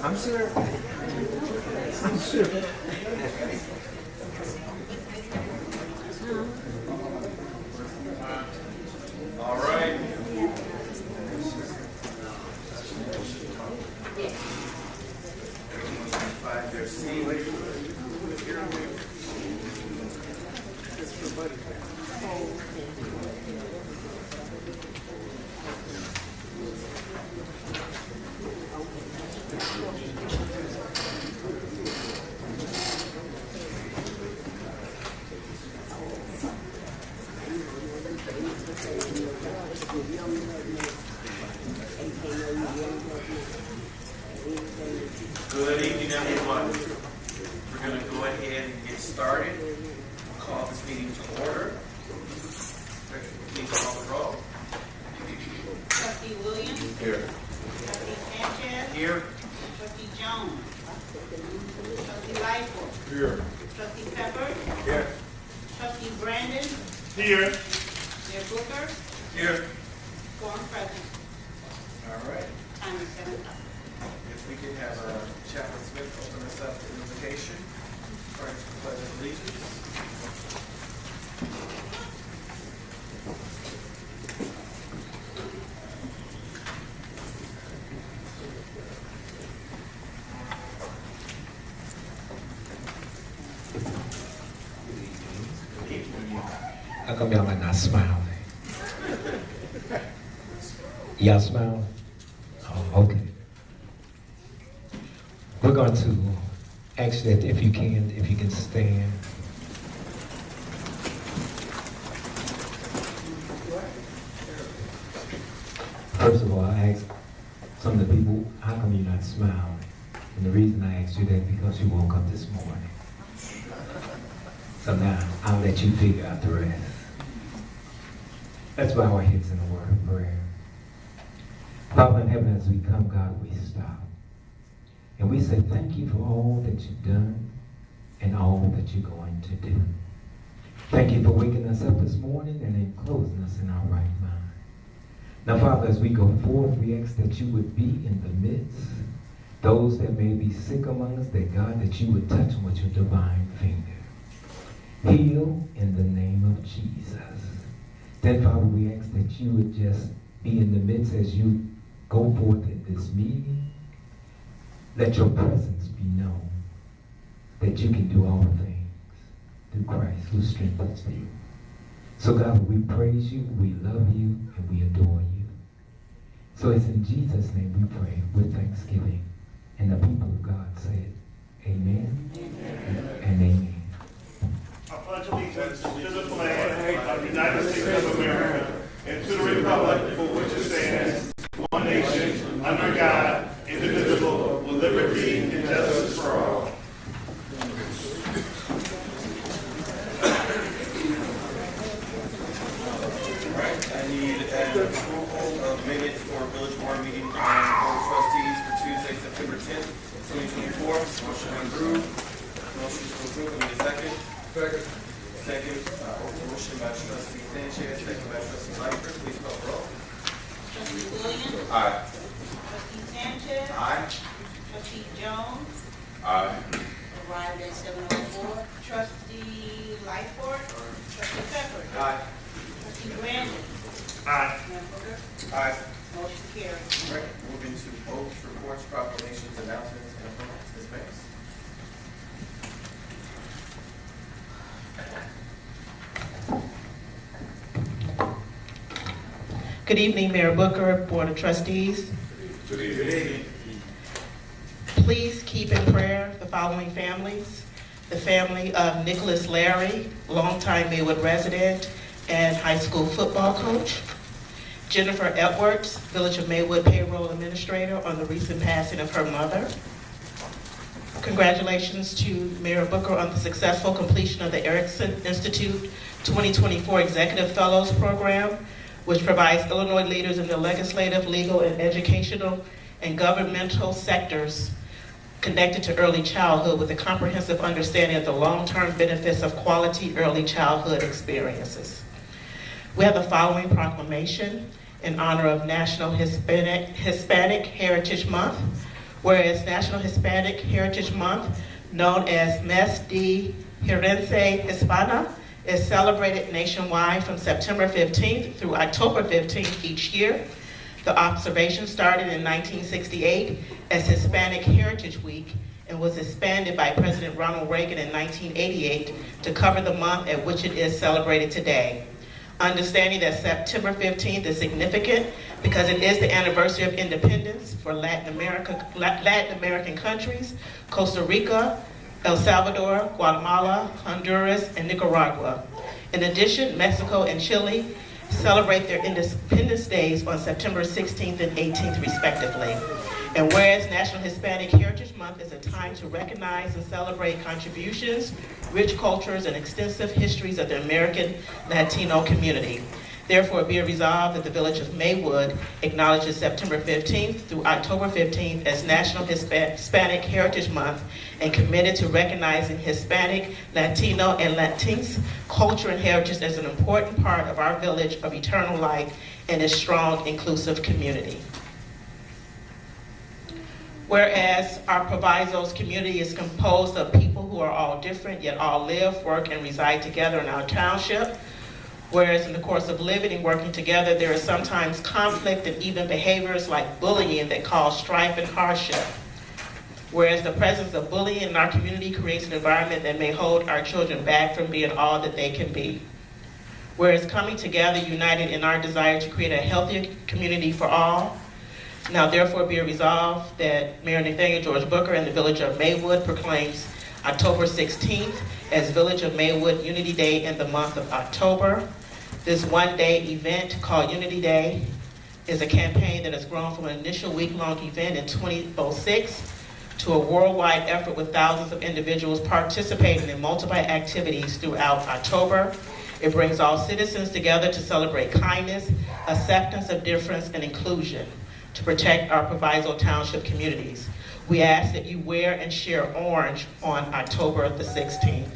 I'm sure. I'm sure. All right. Find your seat. Good evening, everyone. We're going to go ahead and get started. Call this meeting to order. Please call the roll. Trustee Williams. Here. Trustee Sanchez. Here. Trustee Jones. Trustee Lightfoot. Here. Trustee Pepper. Here. Trustee Brandon. Here. Mayor Booker. Here. Quorum present. All right. Time is 7 o'clock. If we could have Chaplain Smith open us up in invocation. Pray for the pledge of allegiance. How come y'all are not smiling? Y'all smiling? Oh, okay. We're going to ask that if you can stand. First of all, I asked some of the people, how come you're not smiling? And the reason I asked you that because you woke up this morning. So now, I'll let you figure out the rest. Let's bow our heads in a word of prayer. Father in heaven, as we come, God, we stop. And we say thank you for all that you've done and all that you're going to do. Thank you for waking us up this morning and then closing us in our right mind. Now, Father, as we go forth, we ask that you would be in the midst. Those that may be sick among us, that God, that you would touch them with your divine finger. Heal in the name of Jesus. Then, Father, we ask that you would just be in the midst as you go forth in this meeting. Let your presence be known, that you can do all things through Christ who strengthens you. So, God, we praise you, we love you, and we adore you. So it's in Jesus' name we pray with thanksgiving. And the people of God said, amen, amen. And amen. I pledge allegiance to the flag of the United States of America and to the republic for which it stands, one nation, under God, indivisible, with liberty and justice for all. All right. I need an approval of minutes for Village Board meeting on Board of Trustees for Tuesday, September 10th, 2024. Motion to approve. Motion to approve. I need a second. Second. Motion by Trustee Sanchez, second by Trustee Lightfoot. Please call the roll. Trustee Williams. Aye. Trustee Sanchez. Aye. Trustee Jones. Aye. Arrived at 7:04. Trustee Lightfoot. Trustee Pepper. Aye. Trustee Brandon. Aye. Mayor Booker. Aye. Motion carries. All right. Moving to votes, reports, proclamations, announcements, and appointments. Ms. Banks. Good evening, Mayor Booker, Board of Trustees. Good evening. Please keep in prayer the following families. The family of Nicholas Larry, longtime Maywood resident and high school football coach. Jennifer Edwards, Village of Maywood payroll administrator, on the recent passing of her mother. Congratulations to Mayor Booker on the successful completion of the Erickson Institute 2024 Executive Fellows Program, which provides Illinois leaders in the legislative, legal, and educational and governmental sectors connected to early childhood with a comprehensive understanding of the long-term benefits of quality early childhood experiences. We have the following proclamation in honor of National Hispanic Heritage Month. Whereas National Hispanic Heritage Month, known as Mes de Herencia Hispana, is celebrated nationwide from September 15th through October 15th each year. The observation started in 1968 as Hispanic Heritage Week and was expanded by President Ronald Reagan in 1988 to cover the month at which it is celebrated today. Understanding that September 15th is significant because it is the anniversary of independence for Latin American countries, Costa Rica, El Salvador, Guatemala, Honduras, and Nicaragua. In addition, Mexico and Chile celebrate their Independence Days on September 16th and 18th, respectively. And whereas National Hispanic Heritage Month is a time to recognize and celebrate contributions, rich cultures, and extensive histories of the American Latino community. Therefore, be it resolved that the Village of Maywood acknowledges September 15th through October 15th as National Hispanic Heritage Month and committed to recognizing Hispanic, Latino, and Latinx culture and heritage as an important part of our village of eternal life and a strong, inclusive community. Whereas our Provisos community is composed of people who are all different, yet all live, work, and reside together in our township. Whereas in the course of living and working together, there is sometimes conflict and even behaviors like bullying that cause strife and hardship. Whereas the presence of bullying in our community creates an environment that may hold our children back from being all that they can be. Whereas coming together, united in our desire to create a healthier community for all, now therefore be it resolved that Mayor Nathaniel George Booker and the Village of Maywood proclaims October 16th as Village of Maywood Unity Day in the month of October. This one-day event called Unity Day is a campaign that has grown from an initial week-long event in 2006 to a worldwide effort with thousands of individuals participating in multiple activities throughout October. It brings all citizens together to celebrate kindness, acceptance of difference, and inclusion to protect our Proviso Township communities. We ask that you wear and share orange on October the 16th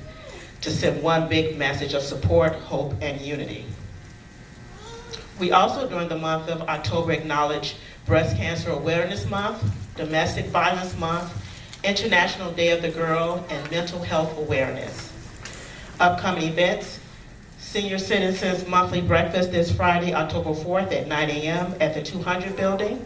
to send one big message of support, hope, and unity. We also, during the month of October, acknowledge Breast Cancer Awareness Month, Domestic Violence Month, International Day of the Girl, and Mental Health Awareness. Upcoming events: Senior Citizens Monthly Breakfast this Friday, October 4th at 9 a.m. at the 200 Building.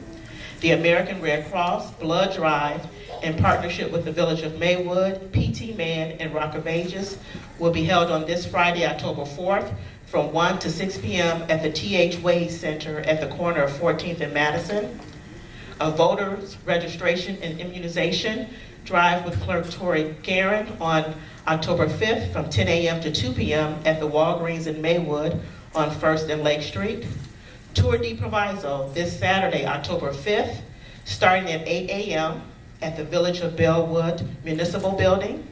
The American Red Cross Blood Drive, in partnership with the Village of Maywood, PT Man, and Rock of Ages, will be held on this Friday, October 4th, from 1 to 6 p.m. at the T.H. Wade Center at the corner of 14th and Madison. A voters registration and immunization drive with Clerk Tori Guerin on October 5th from 10 a.m. to 2 p.m. at the Walgreens in Maywood on 1st and Lake Street. Tour de Proviso this Saturday, October 5th, starting at 8 a.m. at the Village of Bellwood Municipal Building.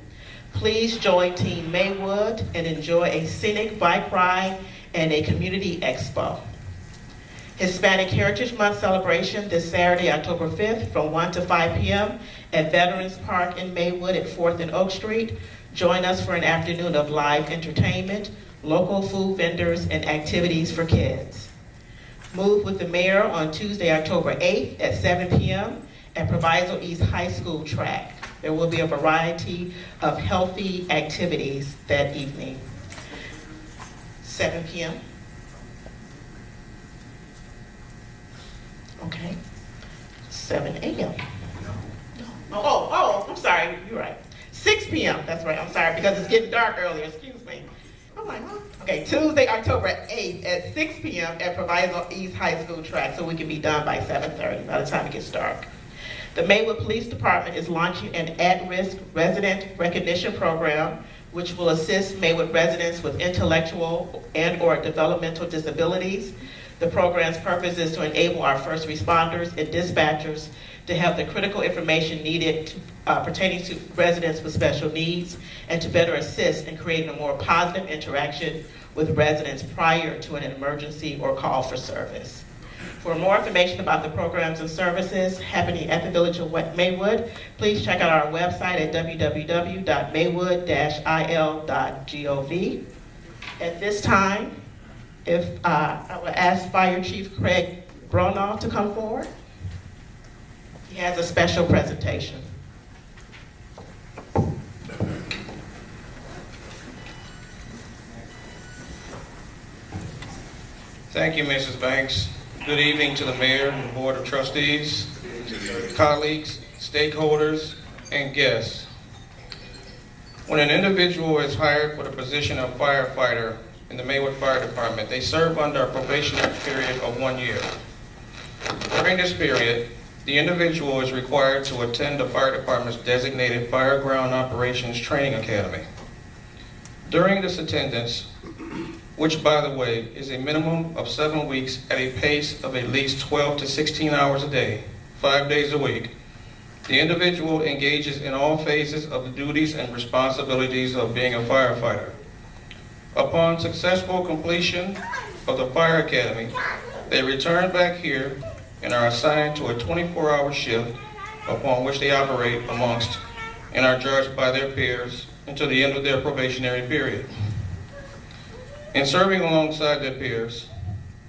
Please join Team Maywood and enjoy a scenic bike ride and a community expo. Hispanic Heritage Month celebration this Saturday, October 5th from 1 to 5 p.m. at Veterans Park in Maywood at 4th and Oak Street. Join us for an afternoon of live entertainment, local food vendors, and activities for kids. Move with the mayor on Tuesday, October 8th at 7 p.m. at Proviso East High School track. There will be a variety of healthy activities that evening. 7 p.m. Okay. 7 a.m. Oh, I'm sorry, you're right. 6 p.m., that's right, I'm sorry, because it's getting dark earlier, excuse me. I'm like, huh? Okay, Tuesday, October 8th at 6 p.m. at Proviso East High School track, so we can be done by 7:30 by the time it gets dark. The Maywood Police Department is launching an at-risk resident recognition program which will assist Maywood residents with intellectual and/or developmental disabilities. The program's purpose is to enable our first responders and dispatchers to have the critical information needed pertaining to residents with special needs and to better assist in creating a more positive interaction with residents prior to an emergency or call for service. For more information about the programs and services happening at the Village of Maywood, please check out our website at www.maywood-il.gov. At this time, I would ask Fire Chief Craig Bronaugh to come forward. He has a special presentation. Thank you, Mrs. Banks. Good evening to the Mayor and the Board of Trustees, colleagues, stakeholders, and guests. When an individual is hired for the position of firefighter in the Maywood Fire Department, they serve under a probationary period of 1 year. During this period, the individual is required to attend the fire department's designated Fire Ground Operations Training Academy. During this attendance, which, by the way, is a minimum of 7 weeks at a pace of at least 12 to 16 hours a day, 5 days a week, the individual engages in all phases of the duties and responsibilities of being a firefighter. Upon successful completion of the Fire Academy, they return back here and are assigned to a 24-hour shift upon which they operate amongst and are judged by their peers until the end of their probationary period. In serving alongside their peers,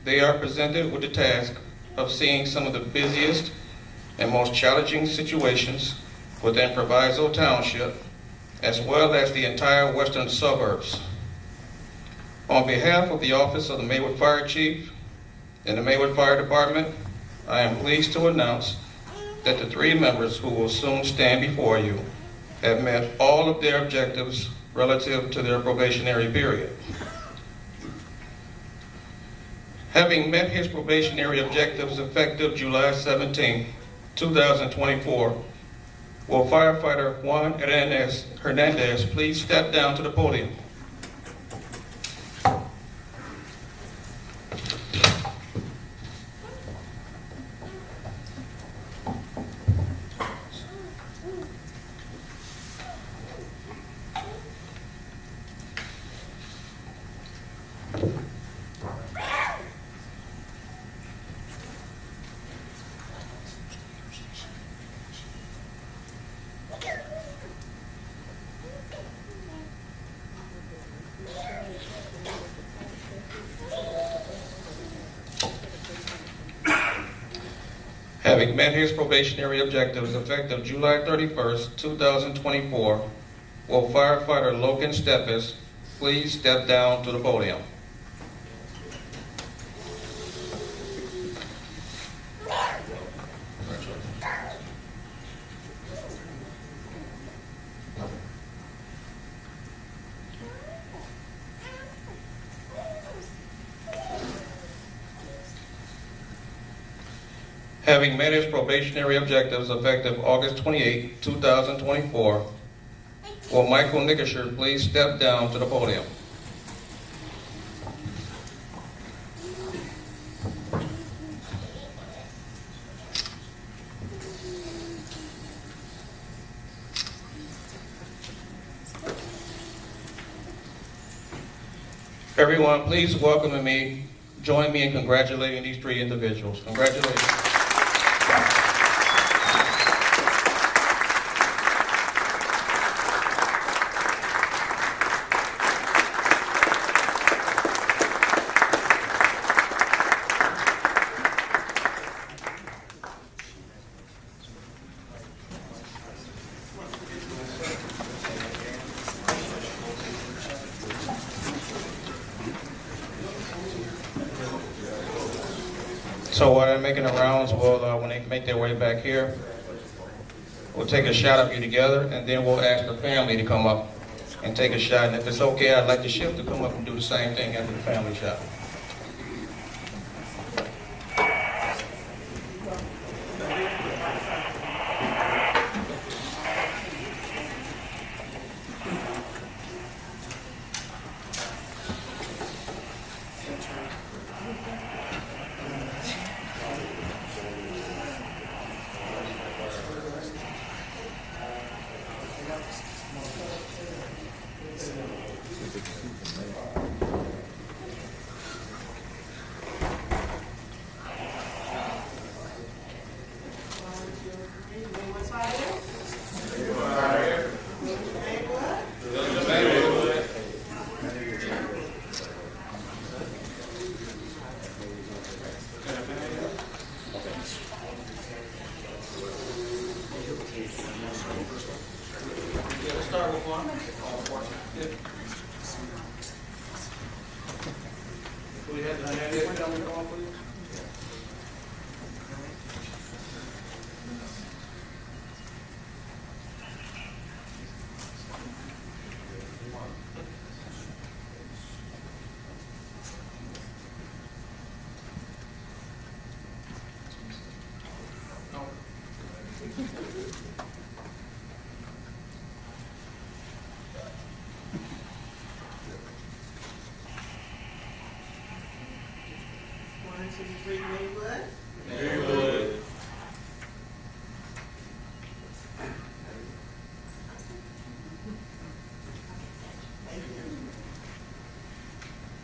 they are presented with the task of seeing some of the busiest and most challenging situations within Proviso Township, as well as the entire western suburbs. On behalf of the Office of the Maywood Fire Chief and the Maywood Fire Department, I am pleased to announce that the 3 members who will soon stand before you have met all of their objectives relative to their probationary period. Having met his probationary objectives effective July 17, 2024, will firefighter Juan Hernandez please step down to the podium? Having met his probationary objectives effective July 31st, 2024, will firefighter Logan Steppes please step down to the podium? Having met his probationary objectives effective August 28, 2024, will Michael Nickisher please step down to the podium? Everyone, please welcome me, join me in congratulating these 3 individuals. Congratulations. So while they're making the rounds, when they make their way back here, we'll take a shot of you together, and then we'll ask the family to come up and take a shot. And if it's okay, I'd like the shift to come up and do the same thing after the family shot. start with one. We had the hand coming on, please. One, two, three, Maywood. Maywood.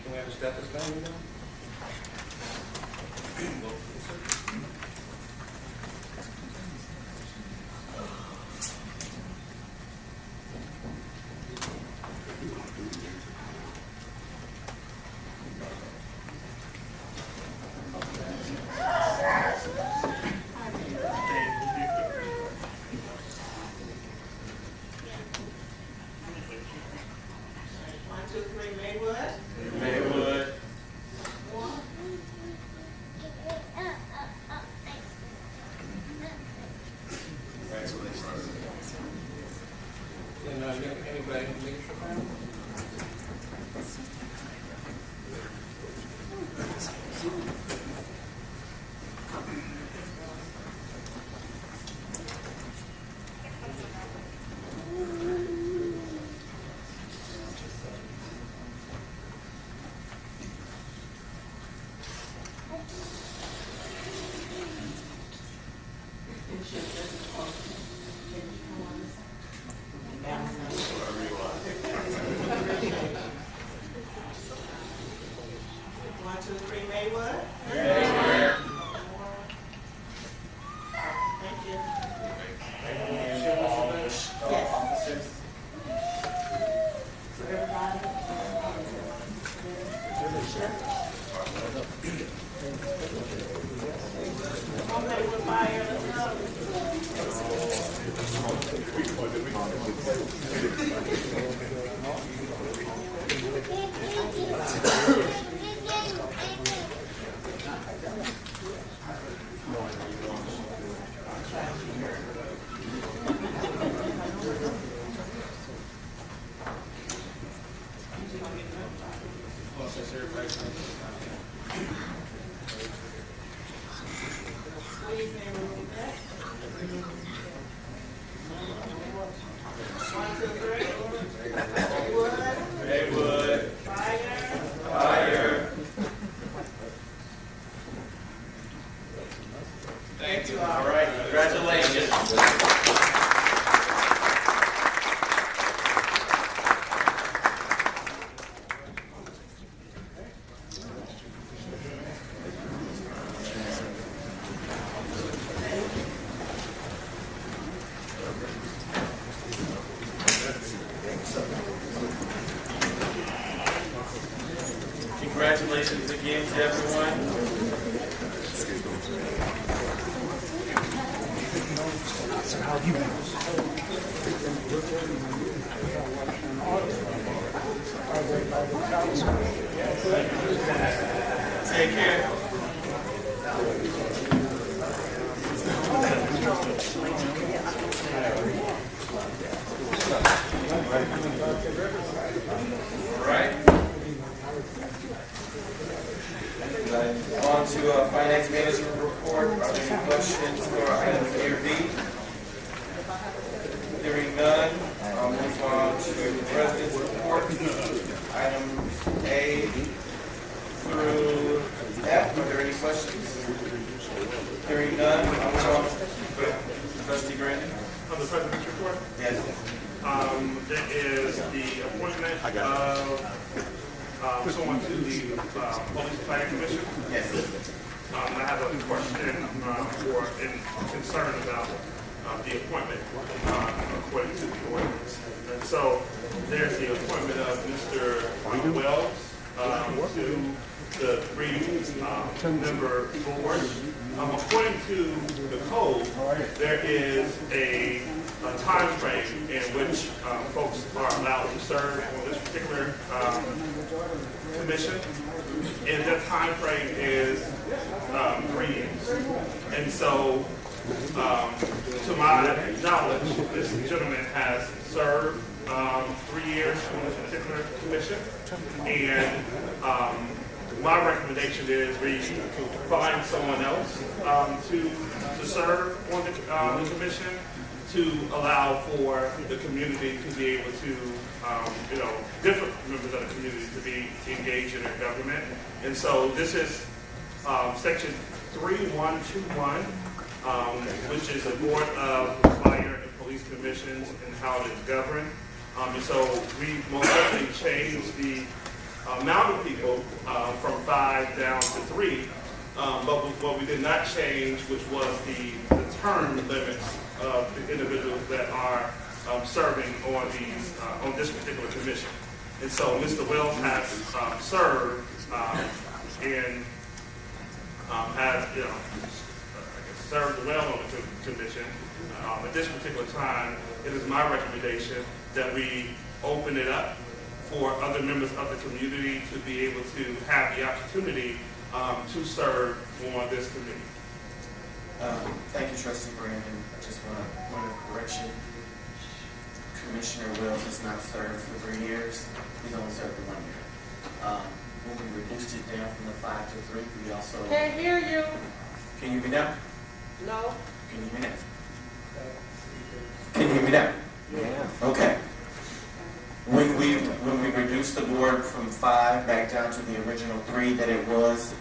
Can we have a stethoscope now? One, two, three, Maywood. Maywood. And anybody in the leadership panel? One, two, three, Maywood. Thank you. Yes. So everybody. Come on, Maywood Fire, let's go. Please, name and remove that. One, two, three. Maywood. Maywood. Fire. Fire. Thank you all. All right, congratulations. Congratulations again to everyone. Take care. All right. On to finance manager report. Are there any questions for items A or B? Hearing none, I'll move on to the president's report. Items A through F. Are there any questions? Hearing none, I'll move on. Trustee Brandon? On the president's report, Yes. there is the appointment of someone to the Police Planning Commission. Yes. I have a question or in concern about the appointment according to the ordinance. And so there's the appointment of Mr. Wells to the three-member board. According to the code, there is a time frame in which folks are allowed to serve on this particular commission, and that time frame is 3 years. And so, to my knowledge, this gentleman has served 3 years on this particular commission, and my recommendation is we find someone else to serve on the commission, to allow for the community to be able to, different members of the community to be engaged in their government. And so this is section 3121, which is the Board of Fire and Police Commissions and how it is governed. And so we most certainly changed the amount of people from 5 down to 3. But what we did not change, which was the term limits of the individuals that are serving on this particular commission. And so Mr. Wells has served and has, served well on the commission. At this particular time, it is my recommendation that we open it up for other members of the community to be able to have the opportunity to serve on this committee. Thank you, Trustee Brandon. I just want a point of correction. Commissioner Wells has not served for 3 years. He's only served for 1 year. When we reduced it down from the 5 to 3, we also... Can't hear you. Can you hear me now? No. Can you hear me now? Can you hear me now? Yeah. Okay. When we reduced the board from 5 back down to the original 3 that it was,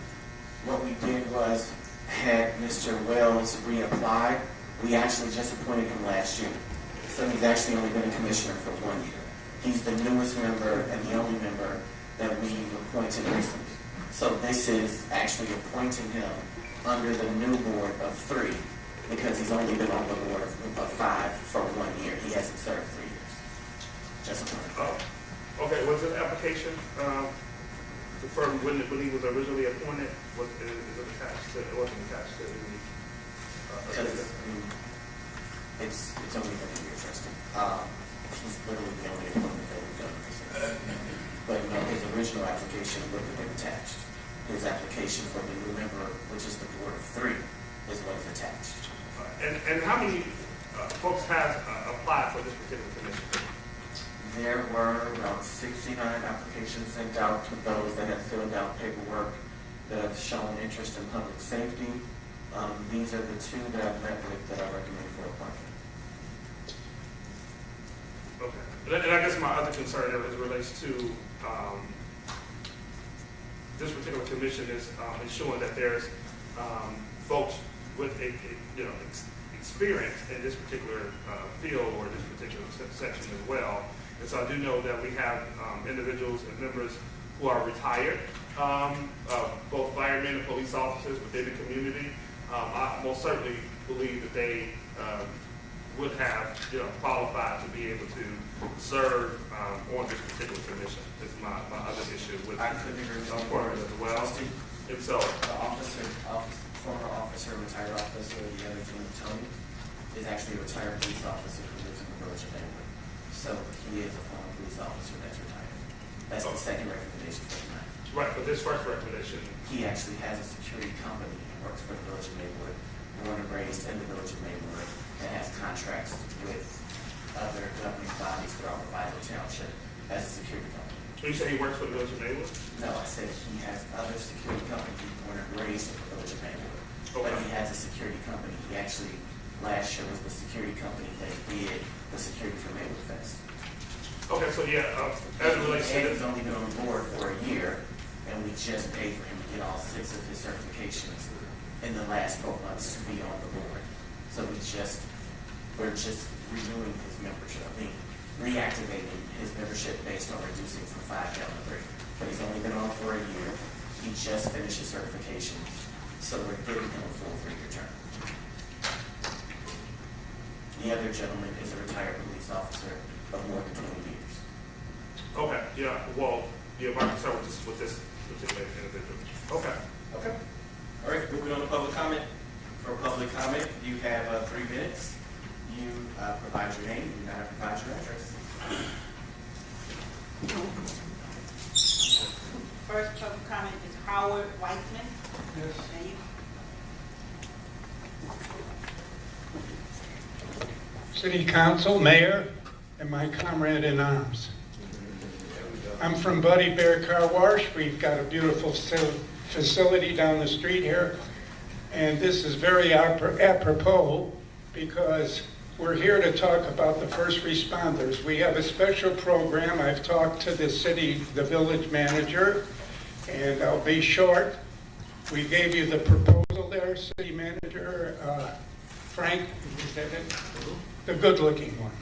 what we did was had Mr. Wells reapply. We actually just appointed him last year. So he's actually only been a commissioner for 1 year. He's the newest member and the only member that we've appointed recently. So this is actually appointing him under the new board of 3 because he's only been on the board of 5 for 1 year. He hasn't served 3 years. Just a point. Okay, was it application from when he was originally appointed? Is it attached to? It wasn't attached to the. It's only been a year, Trustee. He's literally the only appointment that we've done. But his original application would have been attached. His application for the new member, which is the board of 3, is what is attached. And how many folks have applied for this particular commission? There were around 69 applications sent out to those that have filled out paperwork that have shown interest in public safety. These are the 2 that I've met with that I recommend for appointment. Okay. And I guess my other concern as it relates to this particular commission is ensuring that there's folks with experience in this particular field or this particular section as well. And so I do know that we have individuals and members who are retired, both firemen and police officers within the community. I most certainly believe that they would have qualified to be able to serve on this particular commission. Is my other issue with I couldn't agree with as well. And so, The former officer, retired officer, the other gentleman, Tony, is actually a retired police officer who lives in the village of Maywood. So he is a former police officer that's retired. That's the second recommendation for tonight. right, but this first recommendation, He actually has a security company and works for the village of Maywood, born and raised in the village of Maywood, and has contracts with other governing bodies throughout the Maywood Township as a security company. you say he works for the village of Maywood? No, I said he has other security companies born and raised in the village of Maywood. But he has a security company. He actually, last year was the security company that did the security for Maywood Fest. Okay, so yeah, as it relates to And this, he's only been on board for a year, and we just paid for him to get all 6 of his certifications in the last 12 months to be on the board. So we're just renewing his membership. I mean, reactivating his membership based on reducing from 5 down to 3. But he's only been on for a year. He just finished his certifications, so we're giving him a full 3-year term. The other gentleman is a retired police officer of more than 20 years. okay, yeah, well, yeah, my concern with this particular individual. Okay. All right, moving on to public comment. For public comment, you have 3 minutes. You provide your name, and now provide your address. First public comment is Howard Whiteman. Yes. Now you- City Council, Mayor, and my comrade in arms. I'm from Buddy Bear Car Wash. We've got a beautiful facility down the street here. And this is very apropos because we're here to talk about the first responders. We have a special program. I've talked to the village manager, and I'll be short. We gave you the proposal there, city manager, Frank, is that it? The good-looking one.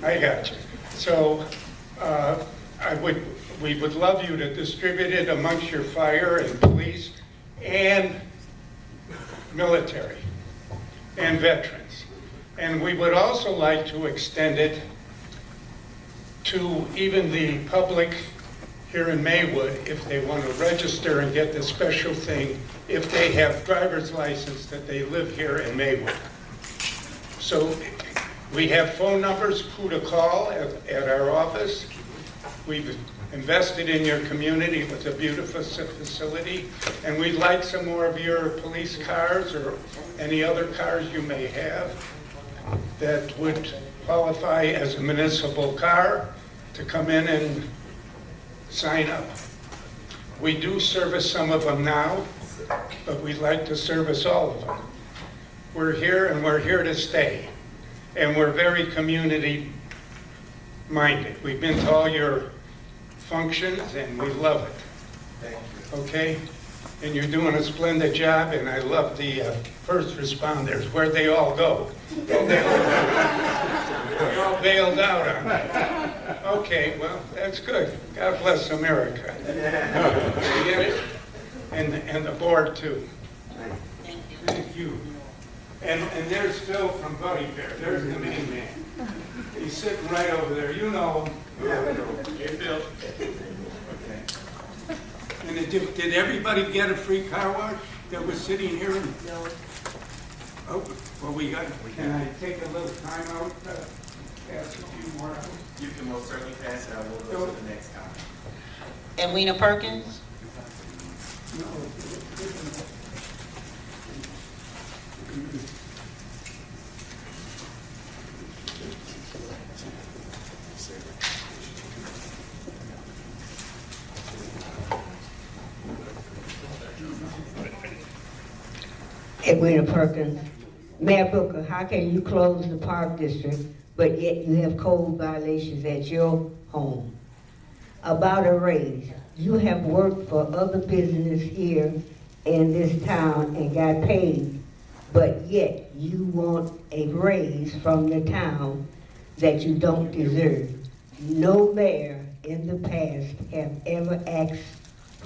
I got you. So we would love you to distribute it amongst your fire and police and military and veterans. And we would also like to extend it to even the public here in Maywood if they want to register and get the special thing if they have driver's license that they live here in Maywood. So we have phone numbers, who to call at our office. We've invested in your community with a beautiful facility, and we'd like some more of your police cars or any other cars you may have that would qualify as a municipal car to come in and sign up. We do service some of them now, but we'd like to service all of them. We're here and we're here to stay. And we're very community minded. We've been to all your functions and we love it. Thank you. Okay? And you're doing a splendid job, and I love the first responders, where'd they all go? They're all bailed out on me. Okay, well, that's good. God bless America. You get it? And the board too. Thank you. And there's Phil from Buddy Bear. There's the main man. He's sitting right over there. You know him. Hey, Phil. And did everybody get a free car wash that was sitting here? No. Oh, well, can I take a little time out to pass a few more out? You can most certainly pass it. I will go to the next comment. Edwina Perkins. No. Edwina Perkins. Mayor Booker, how can you close the park district, but yet you have code violations at your home? About a raise, you have worked for other business here in this town and got paid, but yet you want a raise from the town that you don't deserve. No mayor in the past have ever asked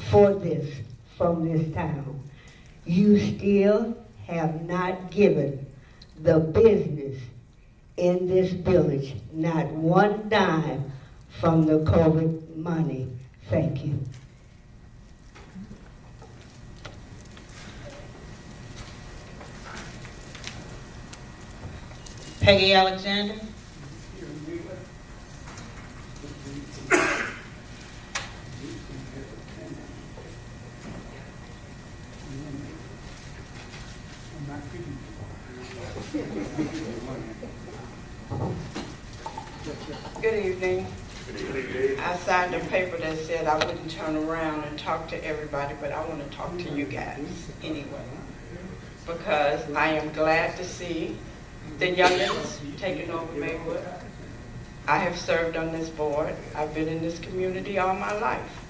for this from this town. You still have not given the business in this village not one dime from the COVID money. Thank you. Peggy Alexander. Good evening. I signed a paper that said I wouldn't turn around and talk to everybody, but I want to talk to you guys anyway. Because I am glad to see the youngins taking over Maywood. I have served on this board. I've been in this community all my life.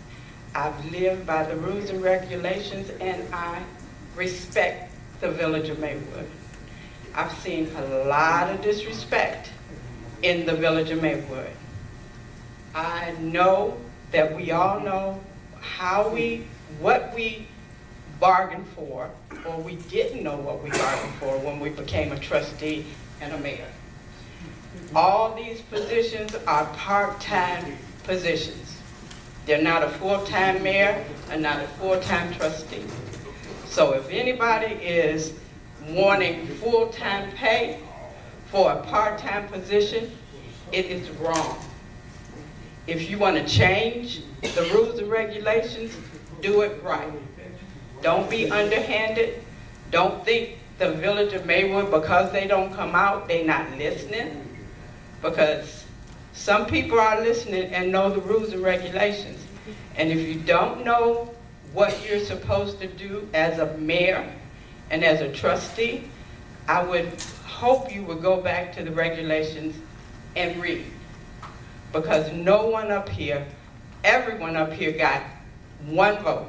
I've lived by the rules and regulations, and I respect the village of Maywood. I've seen a lot of disrespect in the village of Maywood. I know that we all know what we bargained for, or we didn't know what we bargained for when we became a trustee and a mayor. All these positions are part-time positions. They're not a full-time mayor and not a full-time trustee. So if anybody is wanting full-time pay, for a part-time position, it is wrong. If you want to change the rules and regulations, do it right. Don't be underhanded. Don't think the village of Maywood, because they don't come out, they not listening. Because some people are listening and know the rules and regulations. And if you don't know what you're supposed to do as a mayor and as a trustee, I would hope you would go back to the regulations and read. Because no one up here, everyone up here got one vote.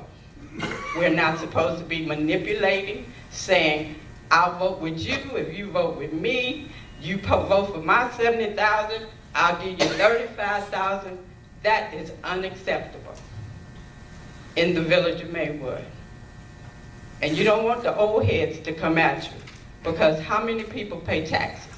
We're not supposed to be manipulating, saying, I'll vote with you if you vote with me. You vote for my 70,000, I'll give you 35,000. That is unacceptable in the village of Maywood. And you don't want the old heads to come at you, because how many people pay taxes?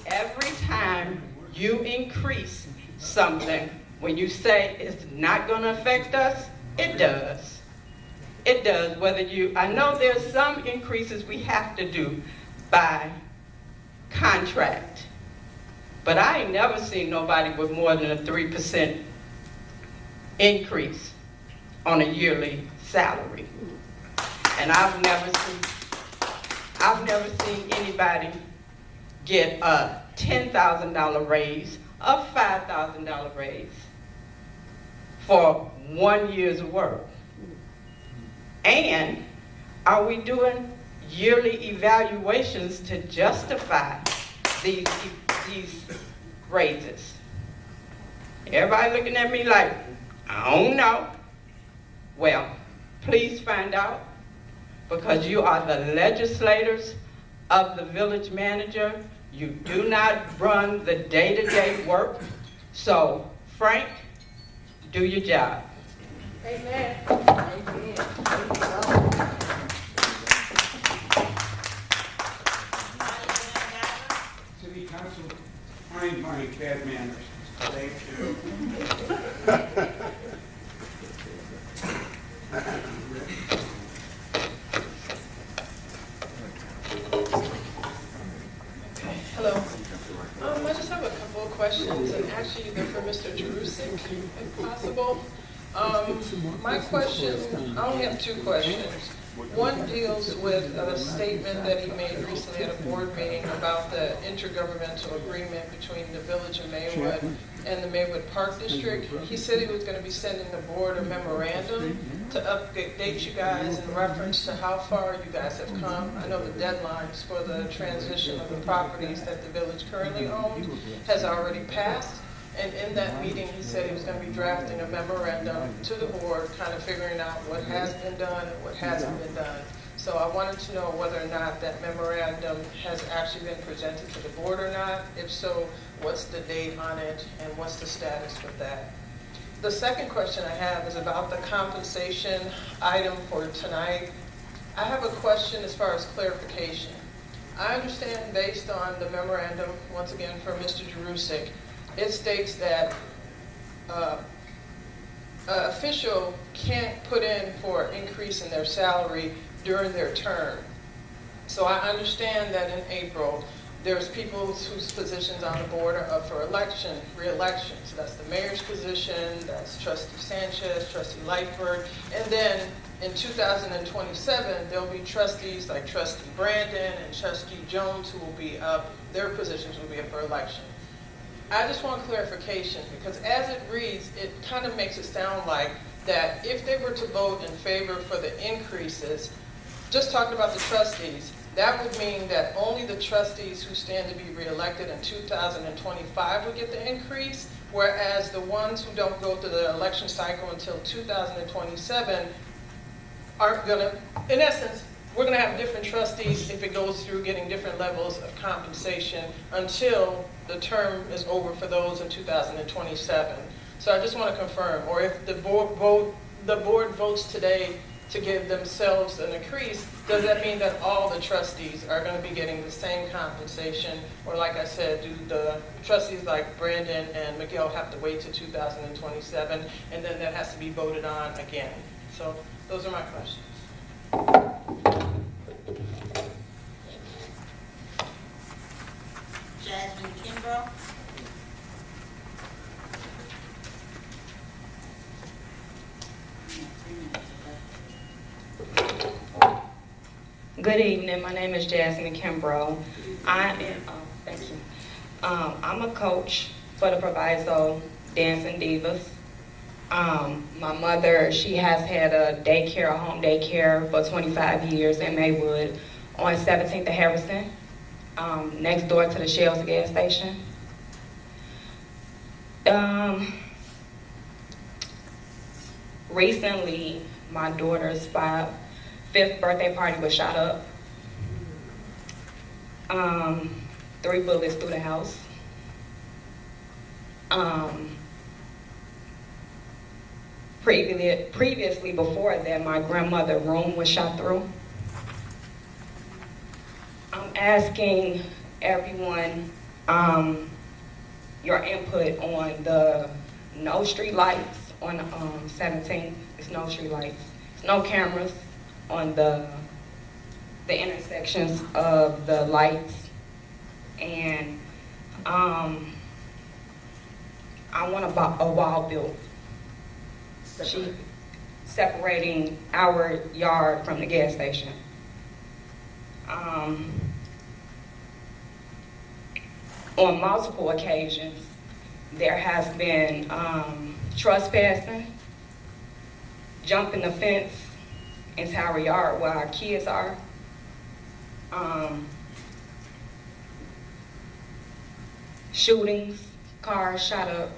Every time you increase something, when you say it's not going to affect us, it does. It does. I know there's some increases we have to do by contract, but I ain't never seen nobody with more than a 3% increase on a yearly salary. And I've never seen anybody get a $10,000 raise, a $5,000 raise for 1 year's work. And are we doing yearly evaluations to justify these raises? Everybody looking at me like, I don't know. Well, please find out, because you are the legislators of the village manager. You do not run the day-to-day work. So, Frank, do your job. Amen. City Council, find my bad manners. Thank you. Hello. I just have a couple of questions, and actually they're for Mr. Jerusik, if possible. My question, I only have two questions. One deals with a statement that he made recently at a board meeting about the intergovernmental agreement between the village of Maywood and the Maywood Park District. He said he was going to be sending the board a memorandum to update you guys in reference to how far you guys have come. I know the deadlines for the transition of the properties that the village currently owns has already passed. And in that meeting, he said he was going to be drafting a memorandum to the board, kind of figuring out what has been done and what hasn't been done. So I wanted to know whether or not that memorandum has actually been presented to the board or not. If so, what's the date on it and what's the status with that? The second question I have is about the compensation item for tonight. I have a question as far as clarification. I understand, based on the memorandum, once again for Mr. Jerusik, it states that an official can't put in for an increase in their salary during their term. So I understand that in April, there's people whose positions on the board are up for election, re-election. So that's the mayor's position, that's Trustee Sanchez, Trustee Lightford, and then in 2027, there'll be trustees like Trustee Brandon and Trustee Jones who will be up, their positions will be up for election. I just want clarification, because as it reads, it kind of makes it sound like that if they were to vote in favor for the increases, just talking about the trustees, that would mean that only the trustees who stand to be reelected in 2025 would get the increase, whereas the ones who don't go through the election cycle until 2027 aren't going to, in essence, we're going to have different trustees if it goes through getting different levels of compensation until the term is over for those in 2027. So I just want to confirm, or if the board votes today to give themselves an increase, does that mean that all the trustees are going to be getting the same compensation? Or like I said, do the trustees like Brandon and Miguel have to wait to 2027 and then that has to be voted on again? So those are my questions. Jasmine Kimbrough. Good evening. My name is Jasmine Kimbrough. Thank you. I'm a coach for the Proviso Dancing Divas. My mother, she has had a home daycare for 25 years in Maywood on 17th and Harrison, next door to the Shell's gas station. Recently, my daughter's 5th birthday party was shot up. 3 bullets through the house. Previously, before that, my grandmother's room was shot through. I'm asking everyone your input on the no street lights on 17th. It's no street lights. It's no cameras on the intersections of the lights, and I want a wall built, separating our yard from the gas station. On multiple occasions, there has been trespassing, jumping the fence into our yard where our kids are. Shootings, cars shot up.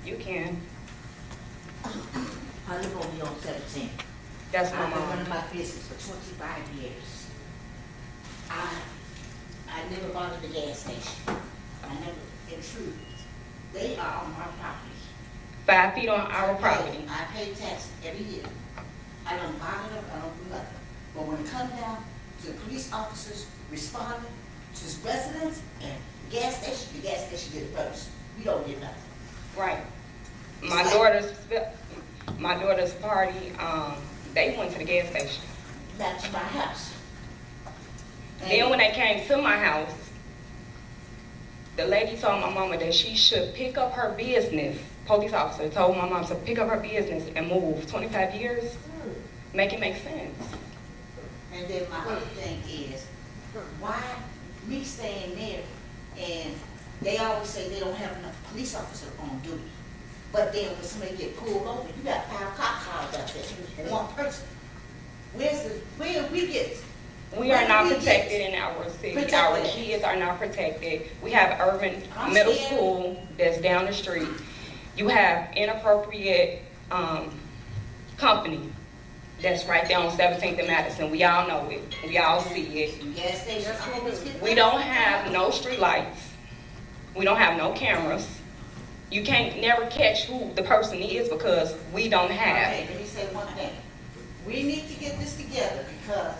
You can. I live over here on 17. That's my I've been mom. running my business for 25 years. I never bothered the gas station. I never intruded. They are on my property. 5 feet on our property. I pay tax every year. I don't bother them, I don't do nothing. But when it comes down to police officers responding to residents and the gas station get it first. We don't get nothing. Right. My daughter's party, they went to the gas station. Back to my house. Then when they came to my house, the lady told my mama that she should pick up her business. Police officer told my mom to pick up her business and move. 25 years? Make it make sense. And then my other thing is, why me staying there and they always say they don't have enough police officers on duty. But then when somebody get pulled over, you got 5 cop cars out there and 1 person. Where we get? We are not protected in our city. Our kids are not protected. We have urban middle school that's down the street. You have inappropriate company that's right there on 17th and Madison. We all know it. We all see it. Gas station. We don't have no street lights. We don't have no cameras. You can't never catch who the person is because we don't have. Okay, let me say one thing. We need to get this together because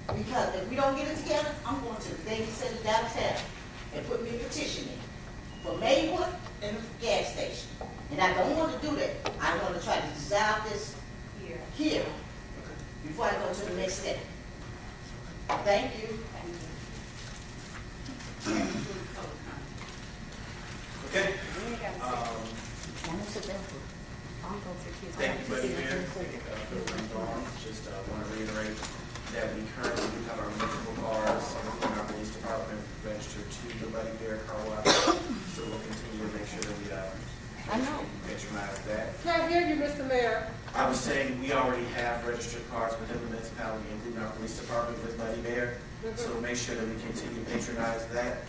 if we don't get it together, I'm going to the Daily Center downtown and put me a petition in for Maywood and the gas station. And I don't want to do that. I want to try to dissolve this here before I go to the next step. Thank you. Okay. Thank you, Buddy Mayor. Just want to reiterate that we currently do have our municipal cars in our police department registered to the Buddy Bear car wash. So we'll continue to make sure that we patronize that. Can't hear you, Mr. Mayor. I was saying we already have registered cars within the municipality, including our police department with Buddy Bear. So we'll make sure that we continue to patronize that.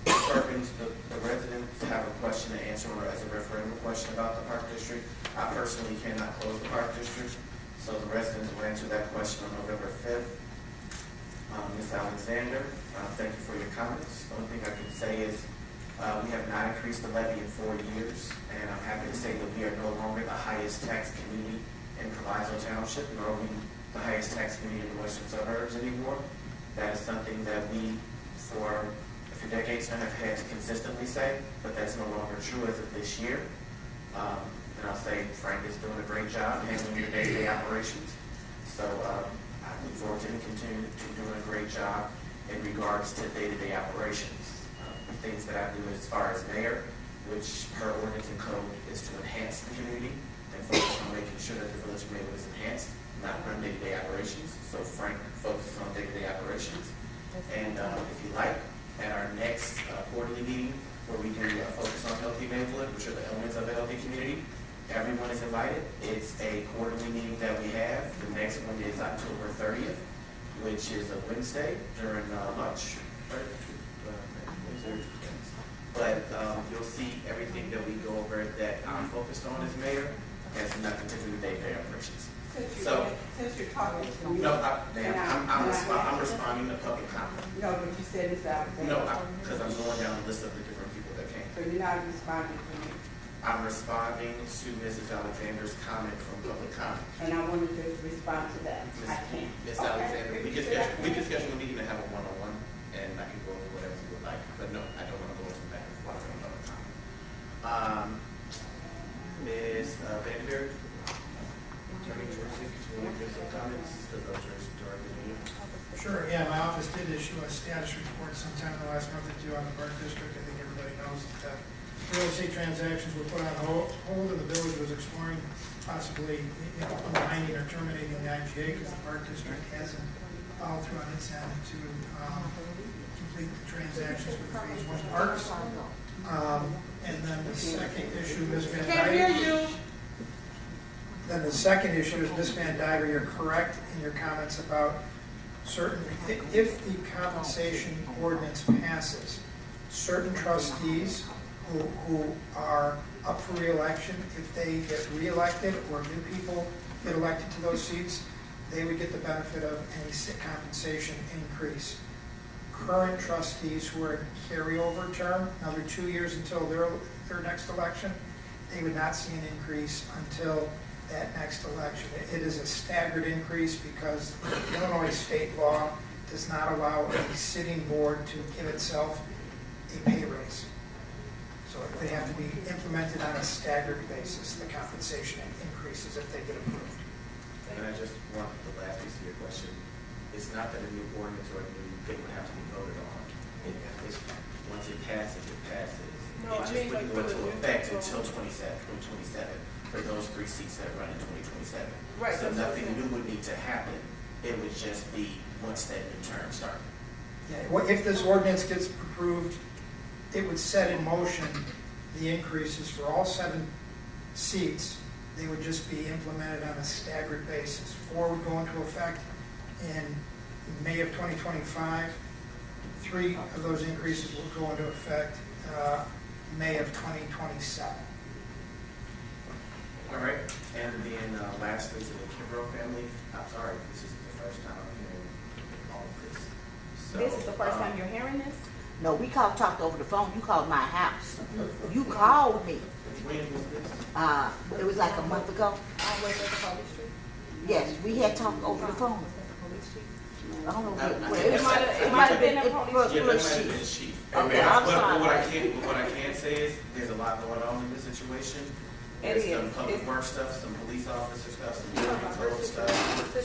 Perkins, the residents have a question to answer or as a referendum question about the Park District. I personally cannot close the Park District, so the residents will answer that question on November 5th. Ms. Alexander, thank you for your comments. The only thing I can say is we have not increased the levy in 4 years, and I'm happy to say that we are no longer the highest tax community in Proviso Township, nor are we the highest tax community in the western suburbs anymore. That is something that we for a few decades now have had to consistently say, but that's no longer true as of this year. And I'll say Frank is doing a great job handling the day-to-day operations. So I look forward to him continuing to doing a great job in regards to day-to-day operations. The things that I do as far as mayor, which per ordinance and code is to enhance the community and focus on making sure that the village of Maywood is enhanced, not run day-to-day operations. So Frank focuses on day-to-day operations. And if you like, at our next quarterly meeting, where we do focus on healthy Maywood, which are the elements of a healthy community, everyone is invited. It's a quarterly meeting that we have. The next one is October 30th, which is a Wednesday during lunch. But you'll see everything that we go over that I'm focused on as mayor has nothing to do with day-to-day operations. Since you're talking to me. No, I'm responding to public comment. No, but you said it's out there. No, because I'm going down the list of the different people that came. So you're not responding to me. I'm responding to Mrs. Alexander's comment from public comment. And I wanted to respond to that. I can't. Ms. Alexander, we can schedule a meeting to have a one-on-one, and I can go over whatever you would like. But no, I don't want to go into that while I'm on public comment. Ms. Vandenberg, Attorney Jersey, can you give some comments to the during the meeting? Sure, yeah, my office did issue a status report sometime in the last month or two on the Park District. I think everybody knows that real estate transactions were put on hold, and the village was exploring possibly, unwinding or terminating the IGA because the Park District hasn't followed through on its end to complete the transactions for the Phase 1 parks. And then the second issue, Ms. Van Dyke. Can't hear you. Then the second issue is, Ms. Van Dyke, you're correct in your comments about certain, if the compensation ordinance passes, certain trustees who are up for re-election, if they get re-elected or new people get elected to those seats, they would get the benefit of any compensation increase. Current trustees who are in carryover term, another 2 years until their next election, they would not see an increase until that next election. It is a staggered increase because Illinois state law does not allow a sitting board to give itself a pay raise. So they have to be implemented on a staggered basis, the compensation increases if they get approved. And I just want the last piece of your question. It's not that a new ordinance or a new thing would have to be voted on. Once it passes, it passes. No, It just I mean, wouldn't like go for the into new effect thing. until 2027 for those 3 seats that run in 2027. Right, So that's what I'm nothing saying. new would need to happen. It would just be once that new term started. Yeah, if this ordinance gets approved, it would set in motion the increases for all 7 seats. They would just be implemented on a staggered basis. 4 would go into effect in May of 2025. 3 of those increases will go into effect May of 2027. All right. And then lastly, to the Kimbrough family, I'm sorry, this is the first time I'm hearing all of this. So, This is the first time you're hearing this? No, we talked over the phone. You called my house. You called me. When was this? It was like a month ago. I was at the police street. Yes, we had talked over the phone. I don't know. It might have been a police Yeah, that might police have chief. been the chief. Okay, I'm But sorry. what I can say is, there's a lot going on in this situation. It There's some is. public work stuff, some police officer stuff, some building code stuff.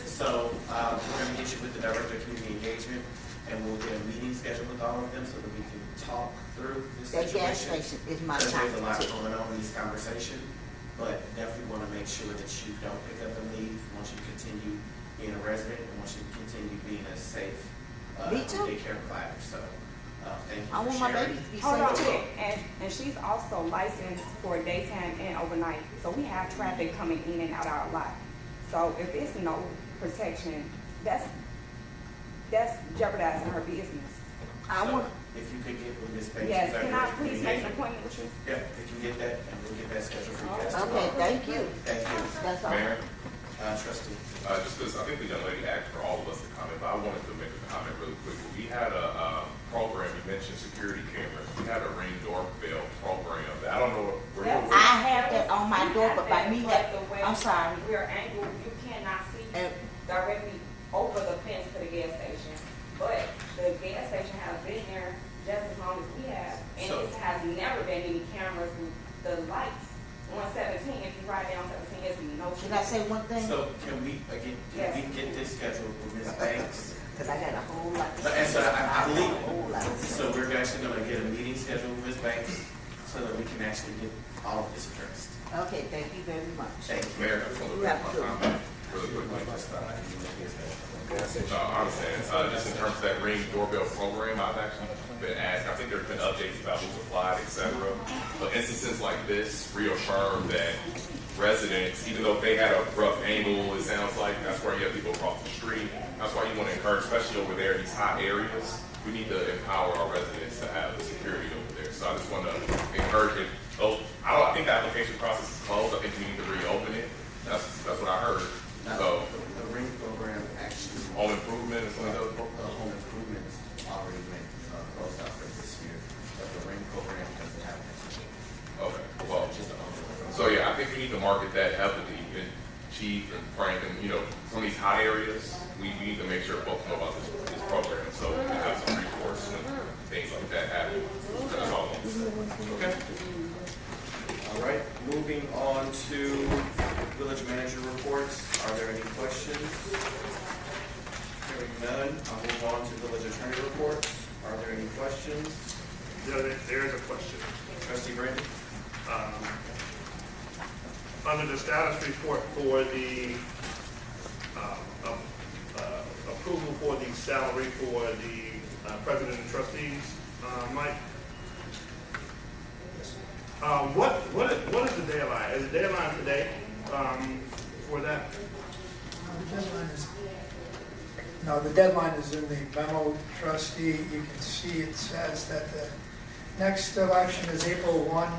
So, we're gonna get you with the director of community engagement, and we'll get a meeting scheduled with all of them so that we can talk through this That situation. gas station is my Because time. there's a lot going on in this conversation, but definitely want to make sure that you don't pick up and leave once you continue being a resident and once you continue being a safe Me too. daycare provider. So, thank you I for want my sharing. baby to be Hold on, safe too. and she's also licensed for daytime and overnight. So we have traffic coming in and out our lot. So if it's no protection, that's jeopardizing her business. I So, want, if you could get with Ms. Banks. Yes, the can I director of please community make an engagement. appointment with you? Yeah, if you get that, and we'll get that scheduled for you guys okay, tomorrow. thank you. Thank you. That's all. Mayor, Trustee. just because I think the young lady asked for all of us to comment, but I wanted to make a comment really quickly. We had a program, you mentioned security cameras. We had a Ring doorbell program. I don't know where. I have that on my door, but by me, I'm sorry. We're angled, you cannot see And directly over the fence to the gas station. But the gas station has been there that many cameras, the lights on 17, if you ride down 17, there's no. Can I say one thing? So can we get this scheduled with Ms. Banks? Because I got a whole lot. And so I believe, so we're actually gonna get a meeting scheduled with Ms. Banks so that we can actually get all of this addressed. Okay, thank you very much. Thank you. Mayor, I just want to You make have my to. comment really quickly. No, I understand. Just in terms of that Ring doorbell program, I've actually been asked, I think there's been updates about who's applied, et cetera. But instances like this reaffirm that residents, even though they had a rough angle, it sounds like, that's where you have people across the street. That's why you want to encourage, especially over there in these hot areas, we need to empower our residents to have the security over there. So I just want to encourage it. Oh, I think the application process is closed. I think we need to reopen it. That's what I heard. So The Ring program actually, home improvement is one of those programs. the home improvements already went closed out for this year, but the Ring program doesn't have that. Okay, well, so yeah, I think we need to market that heavily. And Chief and Frank and, some of these hot areas, we need to make sure folks know about this program so we can have some recourse when things like that happen. That's all. Okay. All right, moving on to village manager reports. Are there any questions? Hearing none, I'll move on to village attorney reports. Are there any questions? Yeah, there is a question. Trustee Brandon? Under the status report for the approval for the salary for the president and trustees, Mike, what is the deadline? Is the deadline today for that? The deadline is in the memo, trustee. You can see it says that the next election is April 1,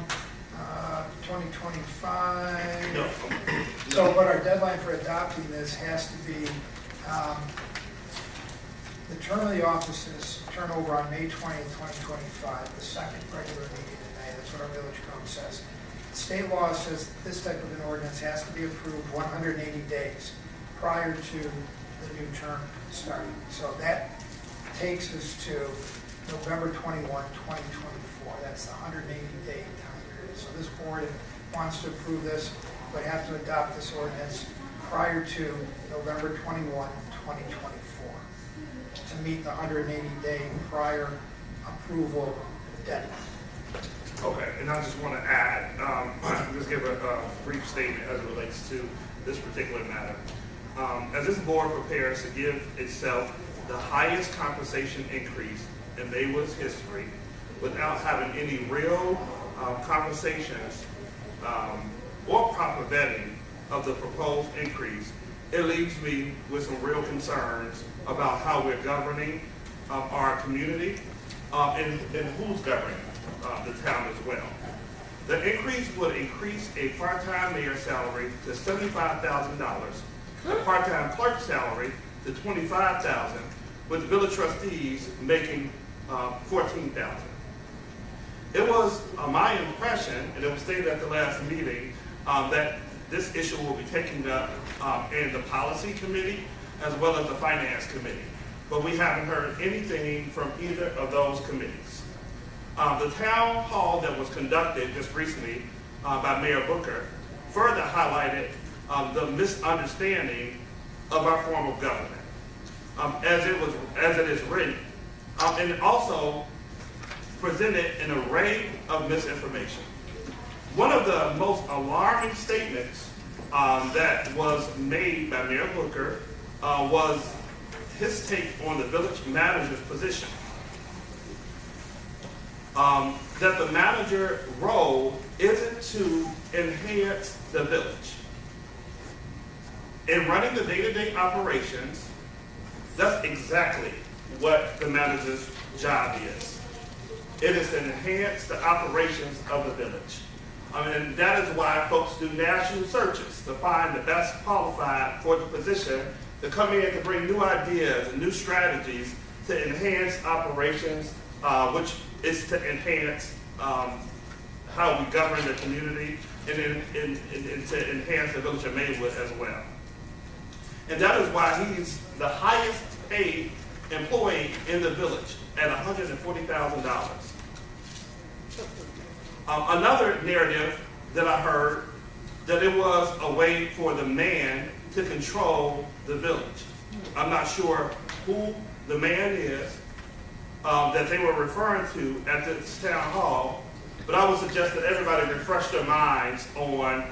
2025. No. So, but our deadline for adopting this has to be, the term of the offices turn over on May 20th, 2025, the second regular meeting in May. That's what our village code says. State law says this type of an ordinance has to be approved 180 days prior to the new term starting. So that takes us to November 21, 2024. That's the 180-day time period. So this board, if it wants to approve this, would have to adopt this ordinance prior to November 21, 2024 to meet the 180-day prior approval deadline. Okay, and I just want to add, just give a brief statement as it relates to this particular matter. As this board prepares to give itself the highest compensation increase in Maywood's history without having any real conversations or proper vetting of the proposed increase, it leaves me with some real concerns about how we're governing our community and who's governing the town as well. The increase would increase a part-time mayor's salary to $75,000, a part-time clerk's salary to $25,000, with the village trustees making $14,000. It was my impression, and it was stated at the last meeting, that this issue will be taken up in the policy committee as well as the finance committee. But we haven't heard anything from either of those committees. The town hall that was conducted just recently by Mayor Booker further highlighted the misunderstanding of our form of government as it is written, and also presented an array of misinformation. One of the most alarming statements that was made by Mayor Booker was his take on the village manager's position. That the manager role isn't to enhance the village. In running the day-to-day operations, that's exactly what the manager's job is. It is to enhance the operations of the village. And that is why folks do national searches to find the best qualified for the position to come in to bring new ideas and new strategies to enhance operations, which is to enhance how we govern the community and to enhance the village of Maywood as well. And that is why he's the highest paid employee in the village at $140,000. Another narrative that I heard, that it was a way for the man to control the village. I'm not sure who the man is that they were referring to at this town hall, but I would suggest that everybody refresh their minds on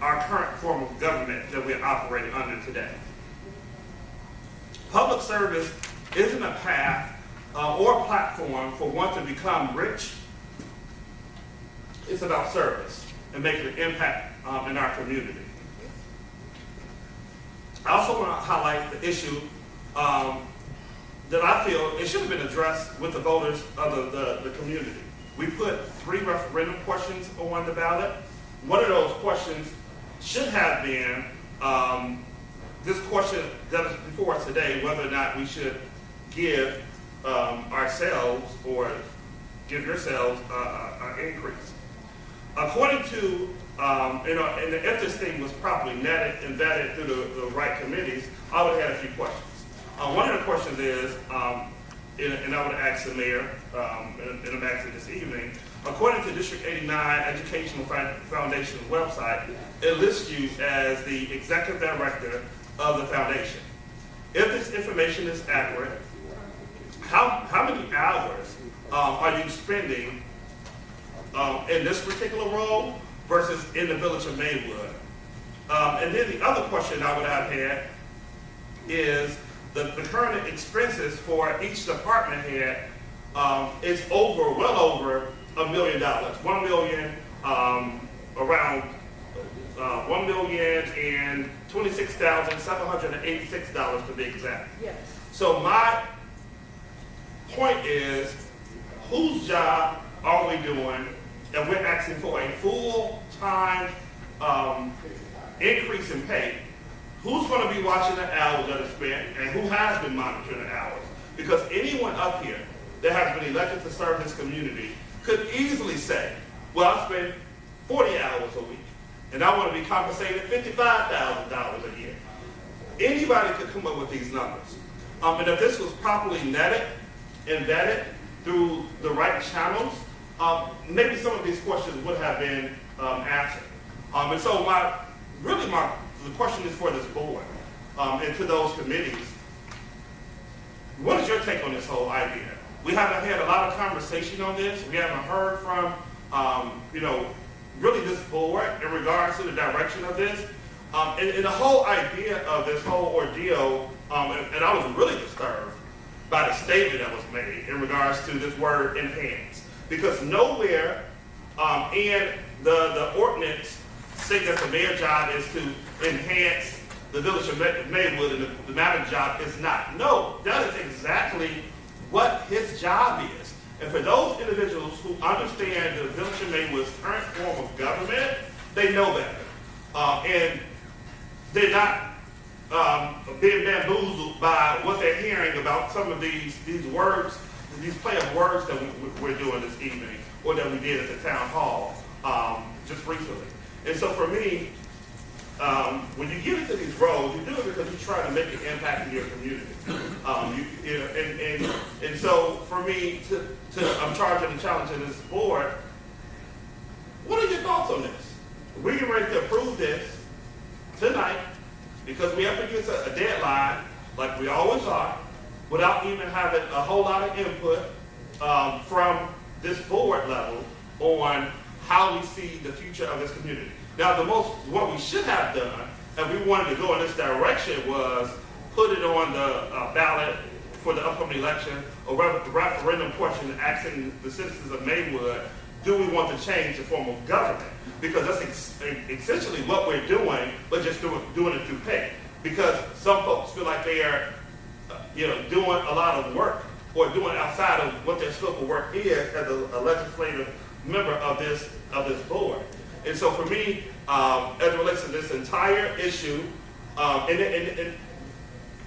our current form of government that we're operating under today. Public service isn't a path or a platform for one to become rich. It's about service and making an impact in our community. I also want to highlight the issue that I feel it should have been addressed with the voters of the community. We put 3 referendum questions on the ballot. One of those questions should have been this question that is before us today, whether or not we should give ourselves or give yourselves an increase. According to, and if this thing was properly netted and vetted through the right committees, I would have had a few questions. One of the questions is, and I would ask the mayor, and I'm asking this evening, according to District 89 Educational Foundation's website, it lists you as the executive director of the foundation. If this information is accurate, how many hours are you spending in this particular role versus in the village of Maywood? And then the other question I would have had is the current expenses for each department head is well over $1 million. $1 million, around $1,026,786 to be exact. Yes. So my point is, whose job are we doing? And we're asking for a full-time increase in pay. Who's going to be watching the hours that are spent, and who has been monitoring the hours? Because anyone up here that has been elected to serve this community could easily say, well, I spend 40 hours a week, and I want to be compensated $55,000 a year. Anybody could come up with these numbers. And if this was properly netted and vetted through the right channels, maybe some of these questions would have been answered. And so the question is for this board and to those committees. What is your take on this whole idea? We haven't had a lot of conversation on this. We haven't heard from, really this board in regards to the direction of this. And the whole idea of this whole ordeal, and I was really disturbed by the statement that was made in regards to this word enhance. Because nowhere in the ordinance say that the mayor's job is to enhance the village of Maywood and the manager's job is not. No, that is exactly what his job is. And for those individuals who understand the village of Maywood's current form of government, they know better. And they're not being bamboozled by what they're hearing about some of these words, these play of words that we're doing this evening, or that we did at the town hall just recently. And so for me, when you get into these roles, you do it because you're trying to make an impact in your community. And so for me, I'm charging and challenging this board. What are your thoughts on this? We're getting ready to approve this tonight because we have to get a deadline, like we always are, without even having a whole lot of input from this board level on how we see the future of this community. Now, what we should have done, and we wanted to go in this direction, was put it on the ballot for the upcoming election, or the referendum question asking the citizens of Maywood, do we want to change the form of government? Because that's essentially what we're doing, but just doing it through pay. Because some folks feel like they are doing a lot of work or doing outside of what their scope of work is as a legislative member of this board. And so for me, as it relates to this entire issue, and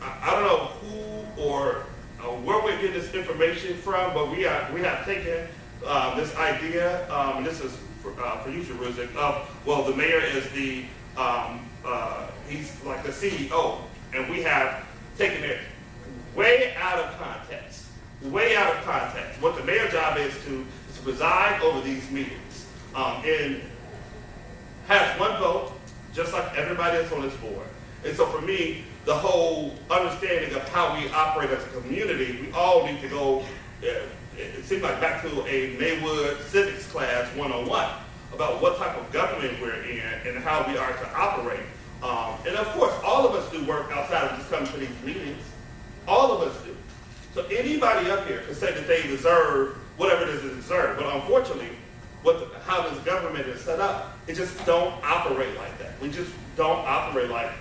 I don't know who or where we're getting this information from, but we have taken this idea, and this is for you, Jerusalem, of, well, the mayor is he's like the CEO, and we have taken it way out of context. What the mayor's job is to preside over these meetings. and has one vote, just like everybody else on this board. And so for me, the whole understanding of how we operate as a community, we all need to go, it seems like back to a Maywood civics class 101 about what type of government we're in and how we are to operate. And of course, all of us do work outside of just coming to these meetings. All of us do. So anybody up here can say that they deserve whatever it is they deserve. But unfortunately, how this government is set up, it just don't operate like that. We just don't operate like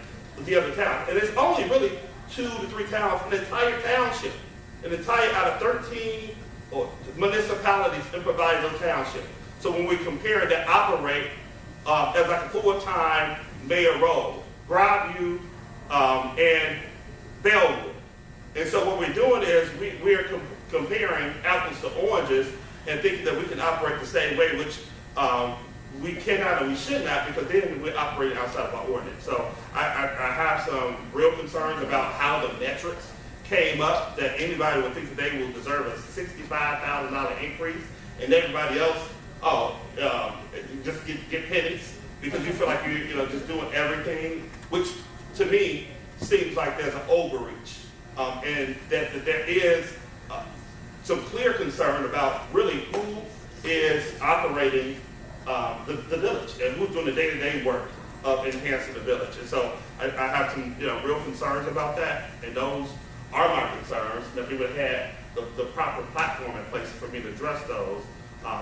the other towns. And it's only really 2 to 3 towns in the entire township, out of 13 municipalities in Proviso Township. So when we compare that operate as like a full-time mayor role, Broadview and Bellwood. And so what we're doing is we're comparing apples to oranges and thinking that we can operate the same way, which we cannot and we should not, because then we're operating outside of our ordinance. So I have some real concerns about how the metrics came up, that anybody would think that they will deserve a $65,000 increase, and everybody else, just get pennies because you feel like you're just doing everything, which to me seems like there's an overreach, and that there is some clear concern about really who is operating the village and who's doing the day-to-day work of enhancing the village. And so I have some real concerns about that, and those are my concerns. And if we would have had the proper platform in place for me to address those,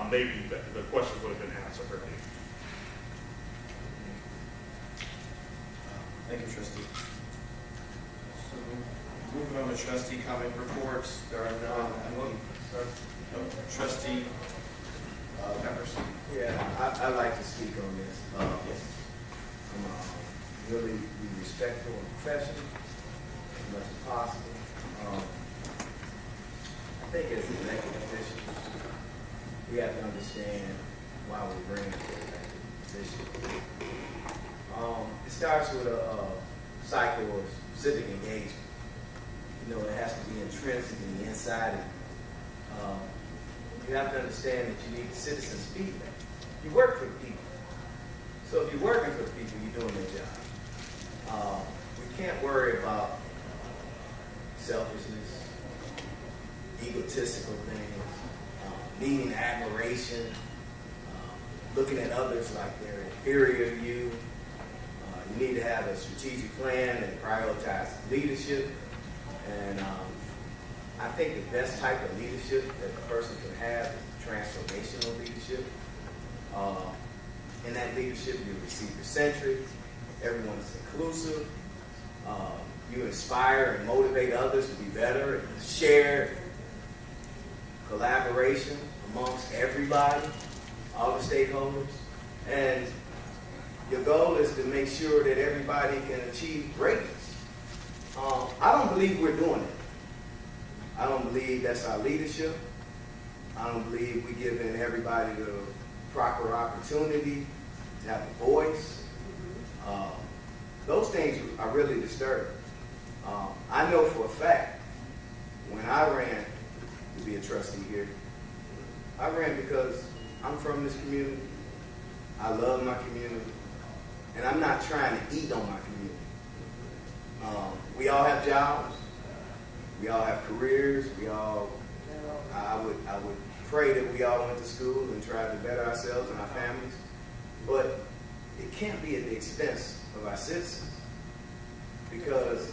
maybe the questions would have been answered for me. Thank you, trustee. So moving on to trustee comment reports. There are none. Trustee Peppers. Yeah, I'd like to speak on this. Yes. Really be respectful and professional as much as possible. I think as elected officials, we have to understand why we bring to elected position. It starts with a cycle of civic engagement. It has to be intrinsically inside it. You have to understand that you need citizens' feedback. You work for the people. So if you're working for the people, you're doing their job. We can't worry about selfishness, egotistical things, needing admiration, looking at others like they're inferior to you. You need to have a strategic plan and prioritize leadership. And I think the best type of leadership that a person can have is transformational leadership. In that leadership, you're receiver-centric, everyone's inclusive, you inspire and motivate others to be better, and share collaboration amongst everybody, all the stakeholders. And your goal is to make sure that everybody can achieve greatness. I don't believe we're doing it. I don't believe that's our leadership. I don't believe we give in everybody the proper opportunity to have a voice. Those things are really disturbing. I know for a fact, when I ran to be a trustee here, I ran because I'm from this community. I love my community. And I'm not trying to eat on my community. We all have jobs. We all have careers. I would pray that we all went to school and tried to better ourselves and our families. But it can't be at the expense of our citizens. Because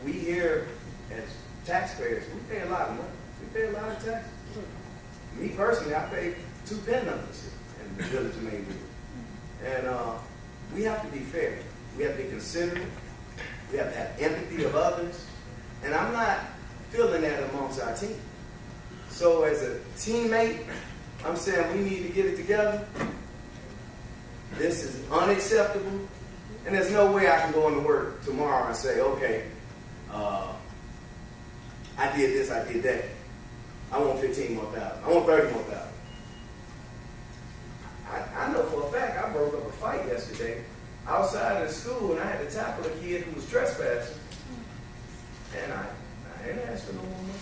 we here as taxpayers, we pay a lot of money. We pay a lot of taxes. Me personally, I pay 2 pen numbers in the village of Maywood. And we have to be fair. We have to be considerate. We have to have empathy of others. And I'm not feeling that amongst our team. So as a teammate, I'm saying we need to get it together. This is unacceptable. And there's no way I can go into work tomorrow and say, okay, I did this, I did that. I want 15 more thousand. I want 30 more thousand. I know for a fact I broke up a fight yesterday outside of the school, and I had to tackle a kid who was trespassing. And I ain't asked for no more money.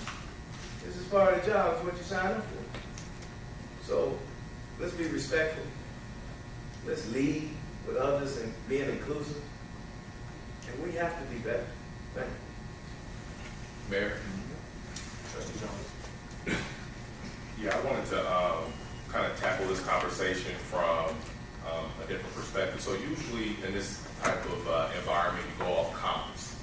This is part of the job, it's what you sign up for. So let's be respectful. Let's lead with others and being inclusive. And we have to be better. Thank you. Mayor? Trustee Jones? Yeah, I wanted to kind of tackle this conversation from a different perspective. So usually in this type of environment, you go off comps.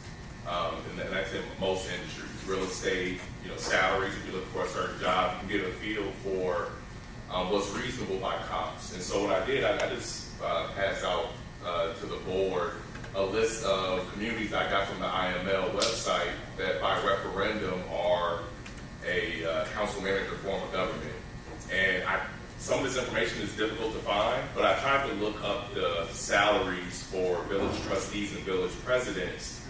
And that's in most industries. Real estate, salaries, if you're looking for a certain job, you can get a feel for what's reasonable by comps. And so what I did, I just passed out to the board a list of communities I got from the IML website that by referendum are a council manager form of government. And some of this information is difficult to find, but I tried to look up the salaries for village trustees and village presidents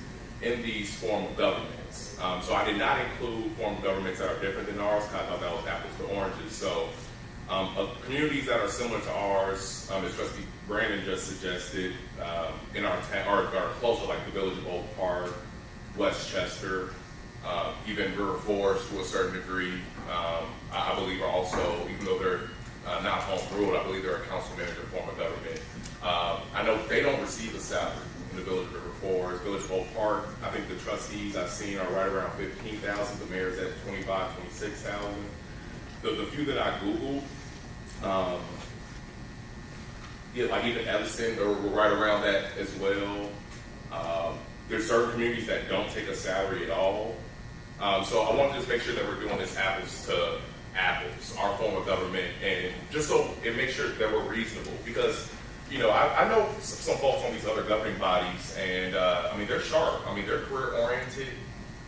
in these form of governments. So I did not include form of governments that are different than ours, because I thought that was apples to oranges. So communities that are similar to ours, as Trustee Brandon just suggested, in our town, or are closer, like the Village of Oak Park, Westchester, even River Forest to a certain degree, I believe are also, even though they're not home ruled, I believe they're a council manager form of government. I know they don't receive a salary in the Village of River Forest. Village of Oak Park, I think the trustees I've seen are right around 15,000. The mayor's at 25, 26,000. The few that I Googled, like even Evanston, we're right around that as well. There's certain communities that don't take a salary at all. So I want to just make sure that we're doing this apples to apples, our form of government, and just so it makes sure that we're reasonable. Because, I know some folks on these other governing bodies, and they're sharp. They're career oriented.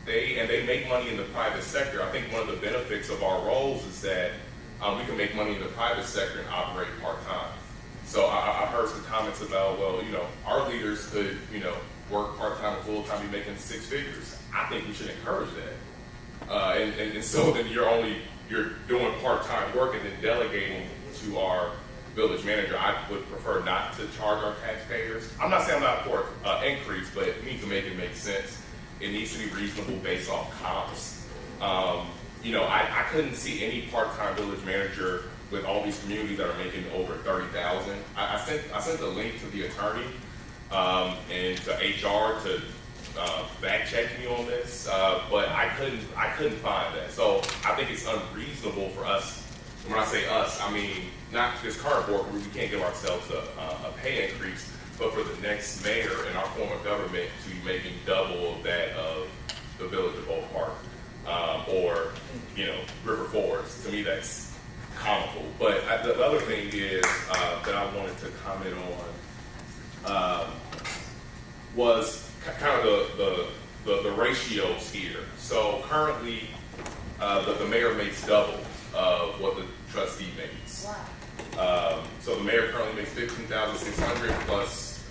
They make money in the private sector. I think one of the benefits of our roles is that we can make money in the private sector and operate part-time. So I've heard some comments about, well, our leaders could, work part-time or full-time, be making six figures. I think we should encourage that. And so then you're doing part-time work and then delegating to our village manager. I would prefer not to charge our taxpayers. I'm not saying I'm not for increase, but it needs to make it make sense. It needs to be reasonable based off comps. I couldn't see any part-time village manager with all these communities that are making over 30,000. I sent a link to the attorney and to HR to fact check me on this, but I couldn't find that. So I think it's unreasonable for us. When I say us, I mean not this current board, we can't give ourselves a pay increase, but for the next mayor in our form of government to be making double of that of the Village of Oak Park or River Forest. To me, that's comical. But the other thing is that I wanted to comment on was kind of the ratios here. So currently, the mayor makes double of what the trustee makes. Wow. So the mayor currently makes $15,600 plus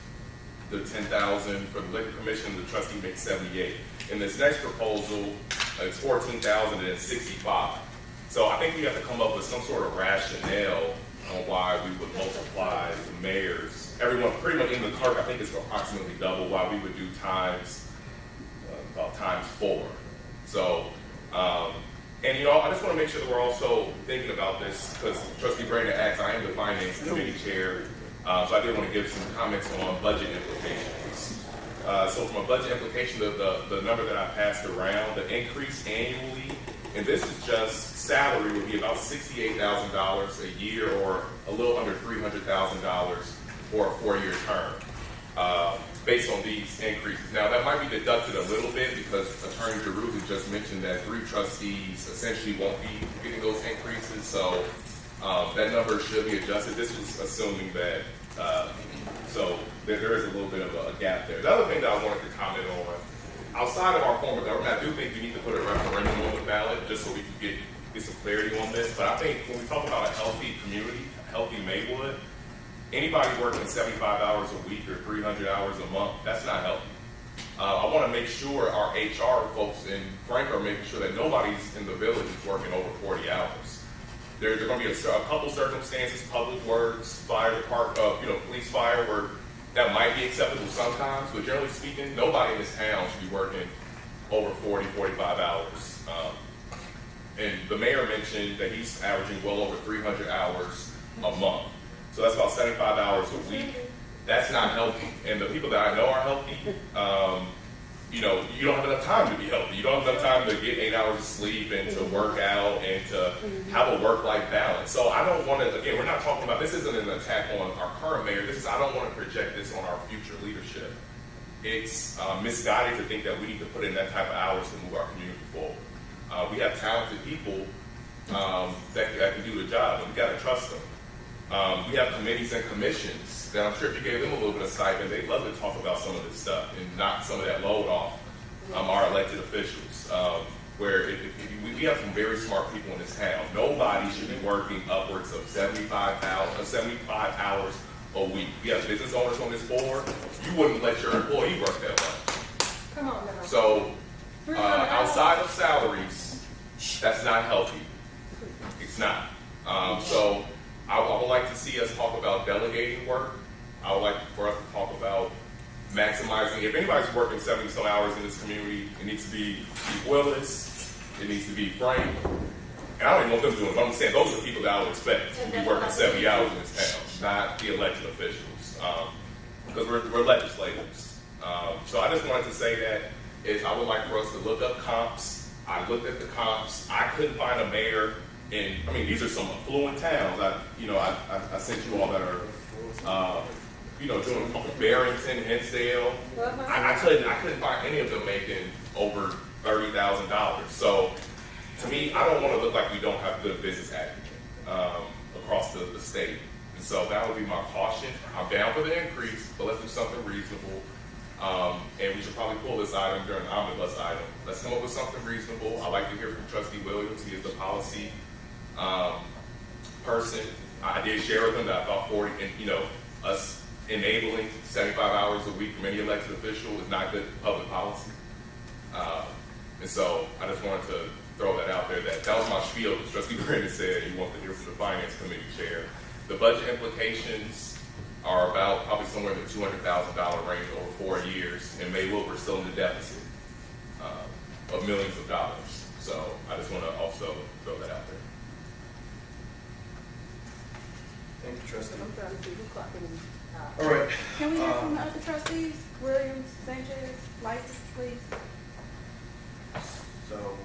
the $10,000 for the liquor commission. The trustee makes $78,000. In this next proposal, it's $14,000 and it's $65,000. So I think we have to come up with some sort of rationale on why we would multiply the mayor's. Everyone pretty much in the clerk, I think it's approximately double, why we would do about times 4. So, and I just want to make sure that we're also thinking about this, because Trustee Brandon asked, I am the Finance Committee Chair, so I did want to give some comments on budget implications. So from a budget implication, the number that I passed around, the increase annually, and this is just salary, would be about $68,000 a year, or a little under $300,000 for a 4-year term, based on these increases. Now, that might be deducted a little bit because Attorney DeRuza just mentioned that 3 trustees essentially won't be getting those increases, so that number should be adjusted. This was assuming that, so there is a little bit of a gap there. The other thing that I wanted to comment on, outside of our form of government, I do think we need to put a referendum on the ballot just so we can get some clarity on this. But I think when we talk about a healthy community, a healthy Maywood, anybody working 75 hours a week or 300 hours a month, that's not healthy. I want to make sure our HR folks and Frank are making sure that nobody's in the village is working over 40 hours. There's going to be a couple circumstances, public works, fire department, police fire, where that might be acceptable sometimes, but generally speaking, nobody in this town should be working over 40, 45 hours. And the mayor mentioned that he's averaging well over 300 hours a month. So that's about 75 hours a week. That's not healthy. And the people that I know are healthy, you know, you don't have enough time to be healthy. You don't have enough time to get 8 hours of sleep and to work out and to have a work-life balance. So I don't want to, again, we're not talking about, this isn't an attack on our current mayor. This is, I don't want to project this on our future leadership. It's misguided to think that we need to put in that type of hours to move our community forward. We have talented people that can do the job, and we got to trust them. We have committees and commissions that I'm sure if you gave them a little bit of stipend, they'd love to talk about some of this stuff and knock some of that load off our elected officials. Where we have some very smart people in this town. Nobody should be working upwards of 75 hours a week. We have business owners on this board. You wouldn't let your employee work that much. Come on now. So outside of salaries, that's not healthy. It's not. So I would like to see us talk about delegating work. I would like for us to talk about maximizing. If anybody's working 70-some hours in this community, it needs to be Willis, it needs to be Frank. And I don't even know what they're doing, but I'm saying those are the people that I would expect to be working 70 hours in this town, not the elected officials. Because we're legislators. So I just wanted to say that I would like for us to look up comps. I looked at the comps. I couldn't find a mayor I mean, these are some affluent towns. I sent you all that are, doing Barrington, Hinsdale. I couldn't find any of them making over $30,000. So to me, I don't want to look like we don't have good business acumen across the state. And so that would be my caution. I'm down for the increase, but let's do something reasonable. And we should probably pull this item during the omnibus item. Let's come up with something reasonable. I'd like to hear from Trustee Williams. He is the policy person. I did share with him that I thought us enabling 75 hours a week from any elected official is not good public policy. And so I just wanted to throw that out there. That was my spiel. Trustee Brandon said he wanted to hear from the Finance Committee chair. The budget implications are about probably somewhere in the $200,000 range over 4 years. In Maywood, we're still in the deficit of millions of dollars. So I just want to also throw that out there. Thank you, Trustee. I'm trying to see who's clocking in. All right. Can we hear from the other trustees? Williams, Sanchez, Lights, please. So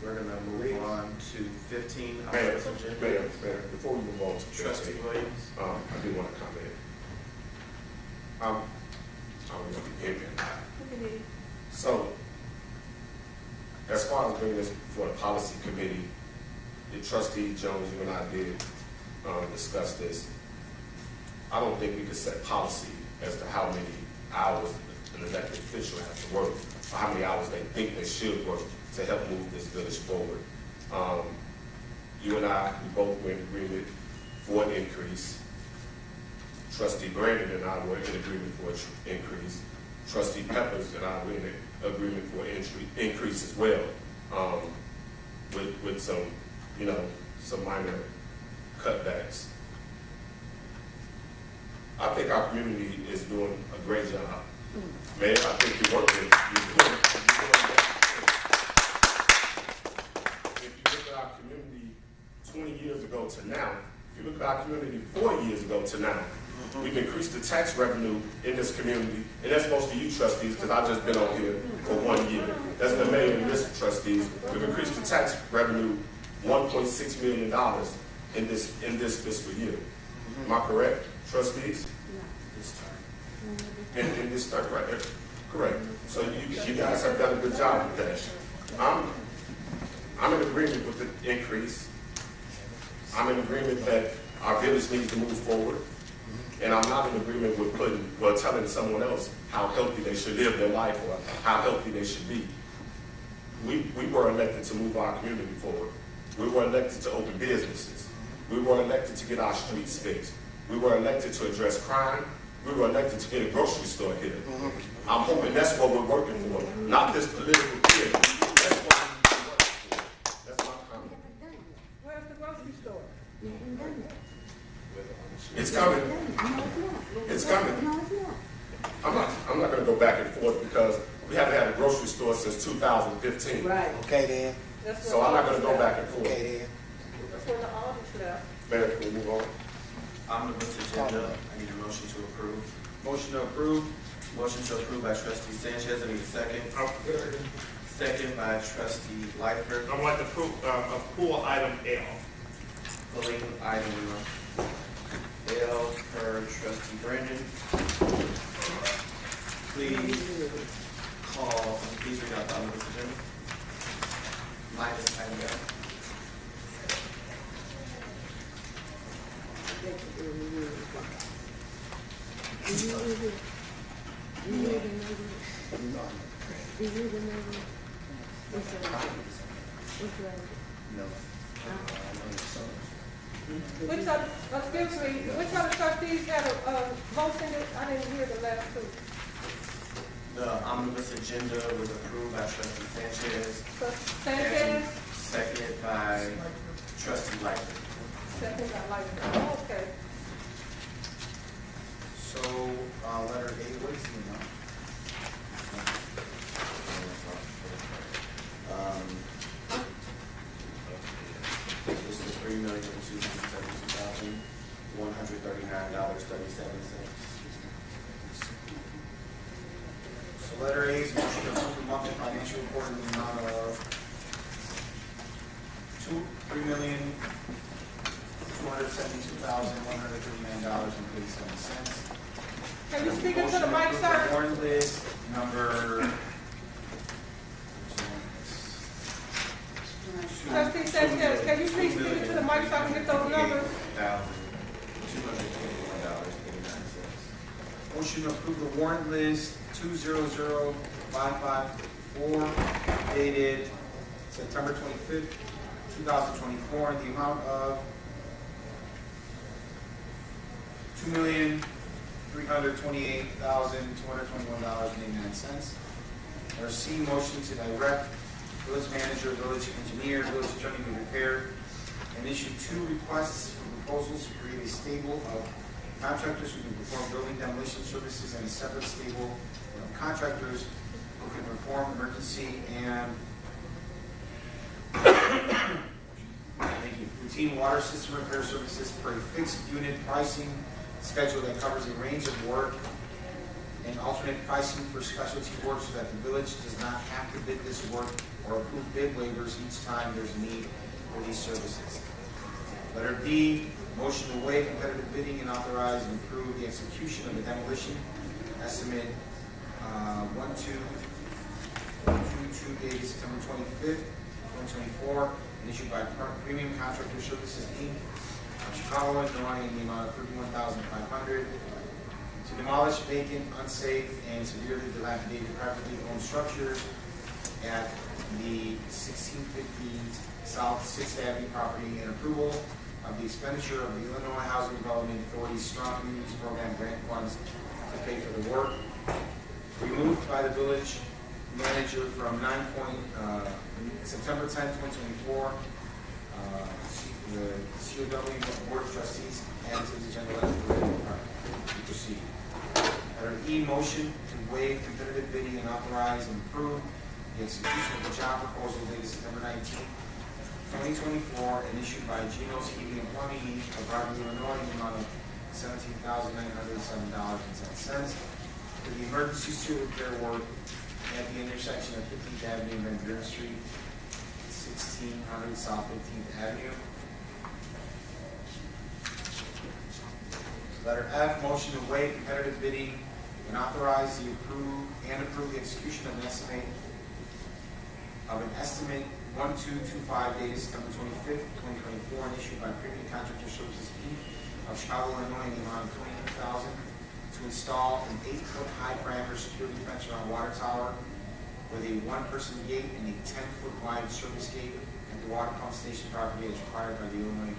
we're going to move on to 15. Mayor, before we move on to Trustee Williams. I do want to comment. I don't know if you hear me or not. So, as far as bringing this before the policy committee, the Trustee Jones, you and I did discuss this. I don't think we could set policy as to how many hours an elected official has to work, or how many hours they think they should work to help move this village forward. You and I, we both were in agreement for an increase. Trustee Brandon and I were in agreement for an increase. Trustee Peppers and I were in agreement for an increase as well, with some, some minor cutbacks. I think our community is doing a great job. Mayor, I think you're working. If you look at our community 20 years ago to now, if you look at our community 4 years ago to now, we've increased the tax revenue in this community, and that's mostly you trustees, because I've just been on here for 1 year. That's the mayor and this trustees. We've increased the tax revenue $1.6 million in this fiscal year. Am I correct, trustees? In this term, right? Correct. So you guys have done a good job with that. I'm in agreement with the increase. I'm in agreement that our village needs to move forward. And I'm not in agreement with telling someone else how healthy they should live their life or how healthy they should be. We were elected to move our community forward. We were elected to open businesses. We were elected to get our streets fixed. We were elected to address crime. We were elected to get a grocery store here. I'm hoping that's what we're working for, not this political theater. That's what we're working for. That's my comment. Where's the grocery store? It's coming. It's coming. I'm not going to go back and forth because we haven't had a grocery store since 2015. Right. Okay then. So I'm not going to go back and forth. Okay then. That's where the audit's left. Mayor, can we move on? Omnibus agenda, I need a motion to approve. Motion to approve. Motion to approve by trustee Sanchez, I need a second. Second by trustee Lightfoot. I would like to pull item L. Pulling item L per trustee Brandon. Please read out the omnibus agenda. Minus item L. Which other trustees had a motion? I didn't hear the last two. The omnibus agenda was approved by trustee Sanchez. Sanchez? And seconded by trustee Lightfoot. Second by Lightfoot. Okay. So, letter A, what is the amount? This is $3,272,139.37. So letter A is motion to approve the monthly financial report in the amount of $3,272,139.37. Can you speak into the mic, sir? Warrant list number. Trustee Sanchez, can you please speak into the mic so I can get those numbers? $228,221.89. Motion to approve the warrant list 200554 dated September 25th, 2024, in the amount of $2,328,221.89. Or C, motion to direct village manager, village engineer, village attorney to prepare and issue 2 requests for proposals to create a stable of contractors who can perform building demolition services and a separate stable of contractors who can perform emergency and routine water system repair services per a fixed unit pricing schedule that covers a range of work and alternate pricing for specialty work so that the village does not have to bid this work or approve bid waivers each time there's a need for these services. Letter B, motion to waive competitive bidding and authorize and approve the execution of the demolition estimate 1222 dated September 25th, 2024, and issued by Premium Contractor Services Inc. of Chicago, Illinois, in the amount of $31,500 to demolish vacant, unsafe, and severely dilapidated privately owned structures at the 1650 South 6th Avenue property, and approval of the expenditure of the Illinois Housing Development Authority's Strong Communities Program grant funds to pay for the work. Removed by the village manager from September 10th, 2024. The COW Board of Trustees and to the agenda letter for to proceed. Letter E, motion to waive competitive bidding and authorize and approve the execution of the job proposal dated September 19th, 2024, and issued by Gino's Heating and Plumbing of Rockville, Illinois, in the amount of $17,907.10 for the emergency sewer repair work at the intersection of 15th Avenue and Van Buren Street, 1600 South 15th Avenue. Letter F, motion to waive competitive bidding and authorize the approve the execution of an estimate 1225 dated September 25th, 2024, and issued by Premium Contractor Services Inc. of Chicago, Illinois, in the amount of $22,000 to install an 8-foot high parameter security fence around water tower with a 1-person gate and a 10-foot wide service gate at the water pump station property as required by the Illinois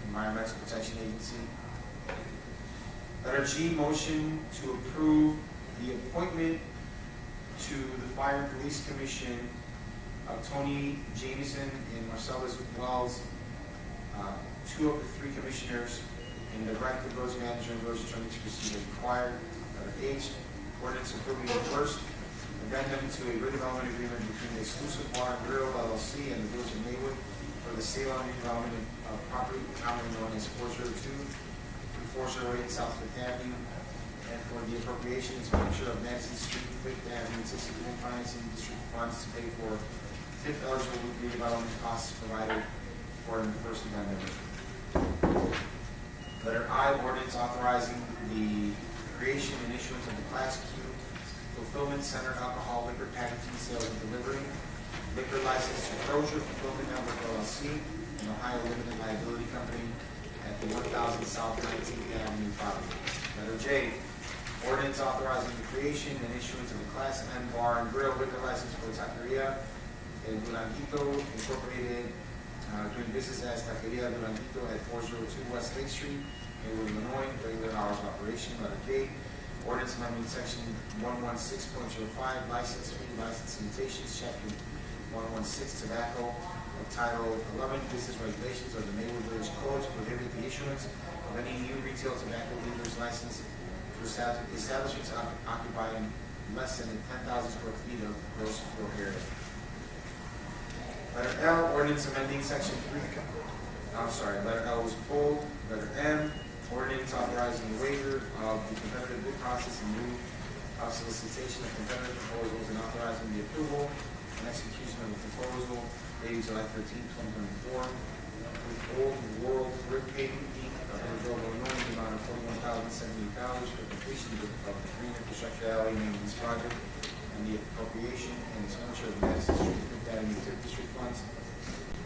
Environmental Protection Agency. Letter G, motion to approve the appointment to the Fire and Police Commission of Tony Jameson and Marcellus Wells, 2 of the 3 commissioners, and direct the village manager and village attorney to proceed as required. Letter H, ordinance approving the first addendum to a redevelopment agreement between the Exclusive Bar and Grill LLC and the village of Maywood for the sale and redevelopment of property commonly known as 402 through 408 South Fifth Avenue. And for the appropriation expenditure of Madison Street, Fifth Avenue, Texas Green Financing District funds to pay for fifth eligible redevelopment costs provided for in the first amendment. Letter I, ordinance authorizing the creation and issuance of the Class Q Fulfillment Center alcohol liquor packaging, sales, and delivery liquor license to Crozier Fulfillment Network LLC, an Ohio limited liability company at the 1000 South 19th Avenue property. Letter J, ordinance authorizing the creation and issuance of a Class N bar and grill liquor license for Taqueria El Duranguito Incorporated, doing business as Taqueria Duranguito at 402 West Lake Street, Maywood, Illinois, regular hours of operation. Letter K, ordinance amending section 116.05, license fee, license limitations, chapter 116, tobacco, of title 11, business regulations of the Maywood Village Code to prohibit the issuance of any new retail tobacco dealer's license for establishments occupying less than 10,000 square feet of gross floor area. Letter L, ordinance amending section 3. Letter L was pulled. Letter M, ordinance authorizing the waiver of the competitive bid process and lieu of solicitation of competitive proposals and authorizing the approval and execution of the proposal dated July 13, 2024. With Old World Brick Paving Inc. of Grove, Illinois, in the amount of $41,078 for completion of the green infrastructure alley maintenance project and the appropriation and expenditure of Madison Street, Fifth Avenue, TIF District funds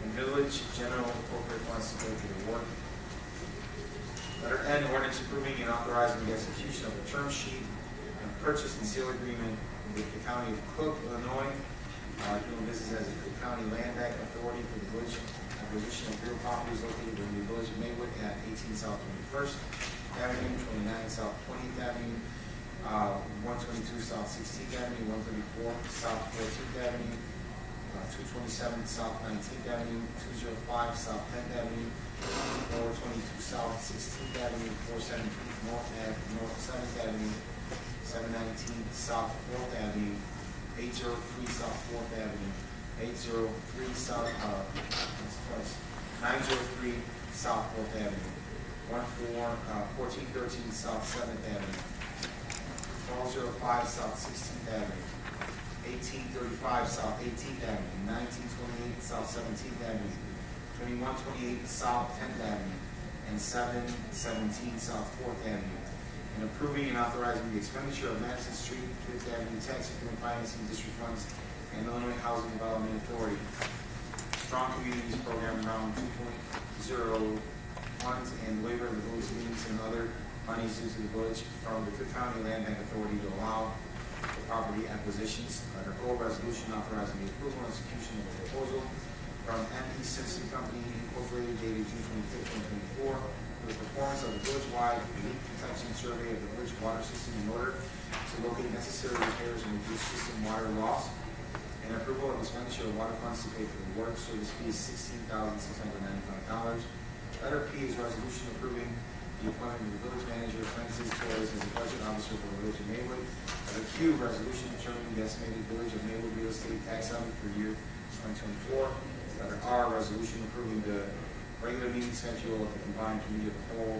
and village general appropriate funds to go to the work. Letter N, ordinance approving and authorizing the execution of a term sheet and purchase and sale agreement with the County of Cook, Illinois, doing business as a Cook County Land Bank Authority for the village acquisition of real properties located in the village of Maywood at 18 South 21st Avenue, 29 South 20th Avenue, 122 South 16th Avenue, 134 South 14th Avenue, 227 South 19th Avenue, 205 South 10th Avenue, 422 South 16th Avenue, 417 North 7th Avenue, 719 South 4th Avenue, 803 South 4th Avenue, 803 South, 903 South 4th Avenue, 1413 South 7th Avenue, 1205 South 16th Avenue, 1835 South 18th Avenue, 1928 South 17th Avenue, 2128 South 10th Avenue, and 717 South 4th Avenue, and approving and authorizing the expenditure of Madison Street, 5th Avenue Tax Increment Financing District funds and Illinois Housing Development Authority. Strong Communities Program Round 2.0 funds and waiver of the village meetings and other monies due to the village from the Cook County Land Bank Authority to allow for property acquisitions. Letter O, resolution authorizing the approval and execution of a proposal from M.E. Simpson Company Incorporated dated June 25, 2024 for the performance of the village-wide leak protection survey of the village water system in order to locate necessary repairs and reduce system water loss. And approval of expenditure of water funds to pay for the work. Service fee is $16,695. Letter P is resolution approving the appointment of the village manager, Francis Torres, as a budget officer for the village of Maywood. Letter Q, resolution determining the estimated village of Maywood real estate tax levy for year 2024. Letter R, resolution approving the regular meeting schedule of the combined committee of the whole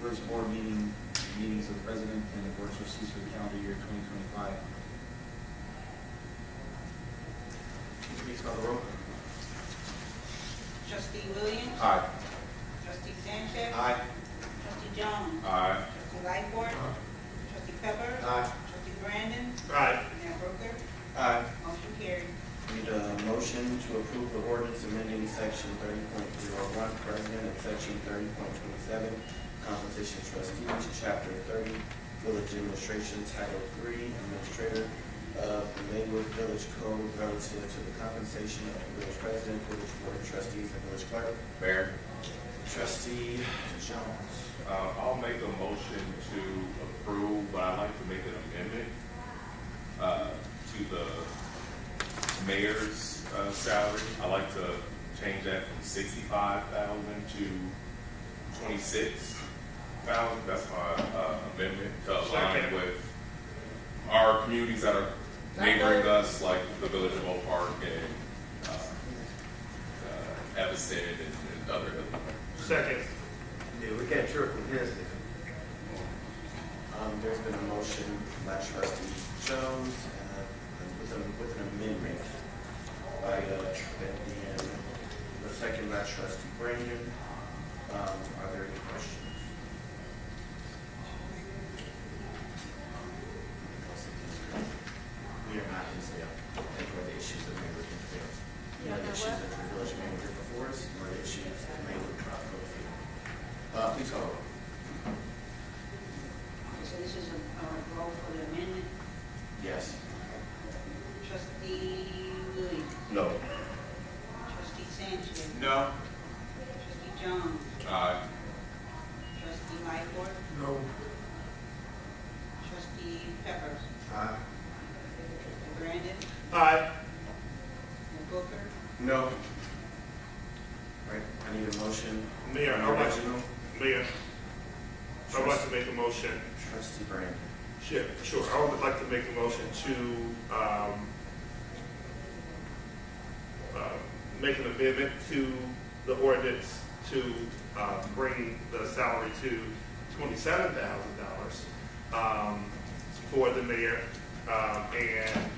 village board meetings of the president and the board of trustees for the calendar year 2025. Please call the roll. Trustee Williams? Aye. Trustee Sanchez? Aye. Trustee Jones? Aye. Trustee Lightfoot? Trustee Pepper? Aye. Trustee Brandon? Aye. Mayor Brooker? Aye. Motion carried. Need a motion to approve the ordinance amending section 30.01, president, and section 30.27, compensation trustees, chapter 30, village administration, title 3, administrator of the Maywood Village Code relative to the compensation of the village president, village board of trustees, and village clerk. Mayor, Trustee Jones. I'll make a motion to approve, but I'd like to make an amendment to the mayor's salary. I'd like to change that from $65,000 to $26,000. That's my amendment to align with our communities that are neighboring us, like the village of Oak Park and Evanston and other. Second. Need a Yeah, we can't triple his. There's been a motion by trustee Jones, with an amendment by trustee, the second by trustee Brandon. Are there any questions? We are not in sale. Take away the issues that Maywood can feel. Nor the issues that the village of Maywood is before us, nor the issues that Maywood cannot go feel. Please call roll. So this is a roll for the amendment. Yes. Trustee Williams. No. Trustee Sanchez. No. Trustee Jones. Aye. Trustee Lightfoot. No. Trustee Peppers. Aye. Trustee Brandon. Aye. And Booker. No. All right, I need a motion. Mayor, on I the would like original. Mayor, I would like to make a motion. Trustee Brandon. Sure. I would like to make a motion to make an amendment to the ordinance to bring the salary to $27,000 for the mayor and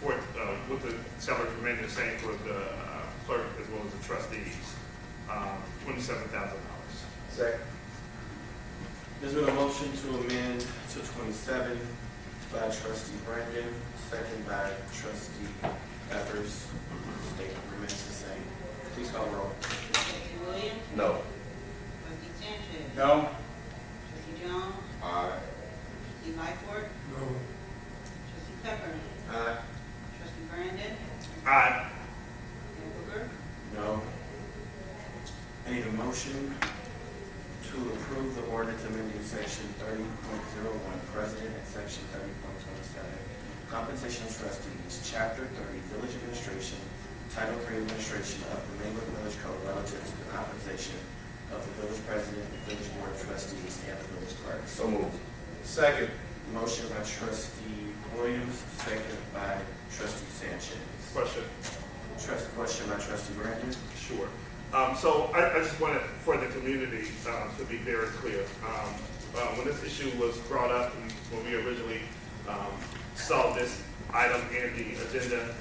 with the salary remaining the same for the clerk as well as the trustees, $27,000. Second. There's been a motion to amend to 27 by trustee Brandon, second by trustee Peppers. State remains the same. Please call roll. Trustee Williams. No. Trustee Sanchez. No. Trustee Jones. Aye. Trustee Lightfoot. No. Trustee Peppers. Aye. Trustee Brandon. Aye. And Booker. No. I need a motion to approve the ordinance amending section 30.01, president, and section 30.27, compensation of trustees, chapter 30, village administration, title 3 administration of the Maywood Village Code relative to the compensation of the village president, the village board of trustees, and the village clerk. So moved. Second. Motion by trustee Williams, second by trustee Sanchez. Question. Question by trustee Brandon. Sure. So I just wanted for the community to be very clear. When this issue was brought up and when we originally saw this item in the agenda,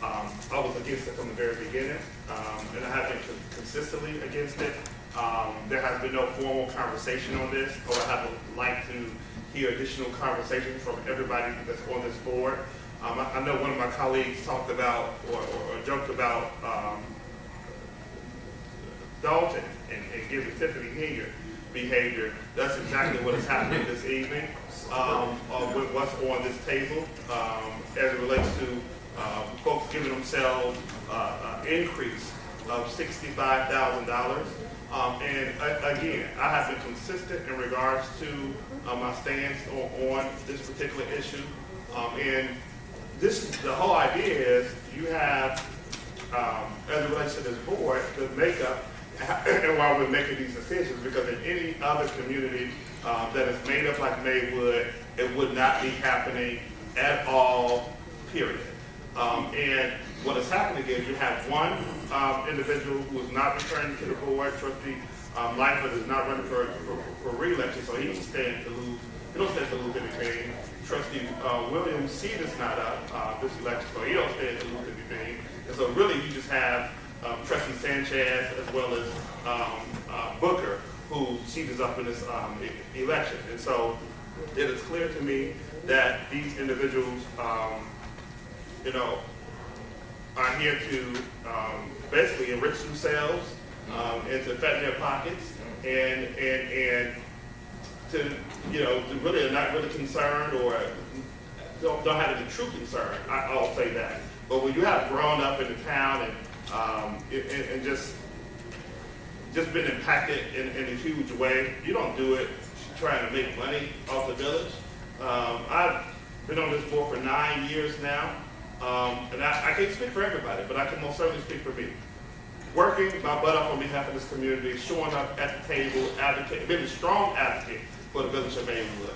I was against it from the very beginning, and I have been consistently against it. There has been no formal conversation on this, or I would like to hear additional conversation from everybody that's on this board. I know one of my colleagues talked about or joked about Dalton and giving Tiffany Hinger behavior. That's exactly what is happening this evening with what's on this table as it relates to folks giving themselves an increase of $65,000. And again, I have been consistent in regards to my stance on this particular issue. And the whole idea is you have, as it relates to this board, the makeup, and why we're making these decisions, because in any other community that is made up like Maywood, it would not be happening at all, period. And what is happening is you have one individual who is not returning to the board. Trustee Lightfoot is not running for re-election, so he don't stand to lose. He don't stand to lose anything. Trustee Williams' seat is not up this election, so he don't stand to lose anything. And so really you just have Trustee Sanchez as well as Booker, whose seat is up in this election. And so it is clear to me that these individuals, are here to basically enrich themselves and to fatten their pockets and to really are not really concerned or don't have any true concern. I'll say that. But when you have grown up in the town and just been impacted in a huge way, you don't do it trying to make money off the village. I've been on this board for 9 years now, and I can't speak for everybody, but I can most certainly speak for me. Working my butt off on behalf of this community, showing up at the table, being a strong advocate for the village of Maywood.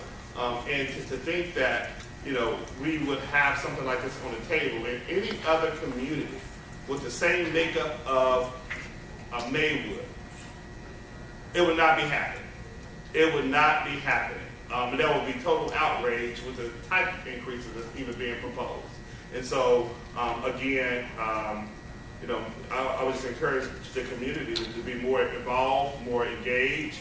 And to think that, we would have something like this on the table in any other community with the same makeup of Maywood, it would not be happening. It would not be happening. And that would be total outrage with the type of increases that's even being proposed. And so, again, you know, I would just encourage the community to be more involved, more engaged,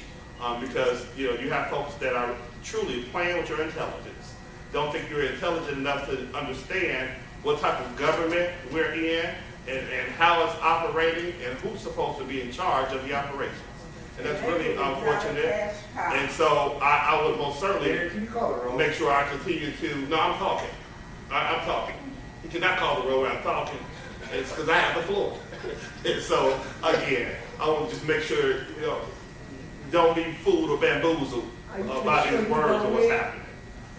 because, you know, you have folks that are truly playing with your intelligence. Don't think you're intelligent enough to understand what type of government we're in and how it's operating and who's supposed to be in charge of the operations. And that's really unfortunate. And so I would most certainly make sure I continue to, no, I'm talking. I'm talking. You cannot call the roll when I'm talking. It's because I have the floor. And so, again, I want to just make sure, you know, don't be fooled or bamboozled by these words or what's happening.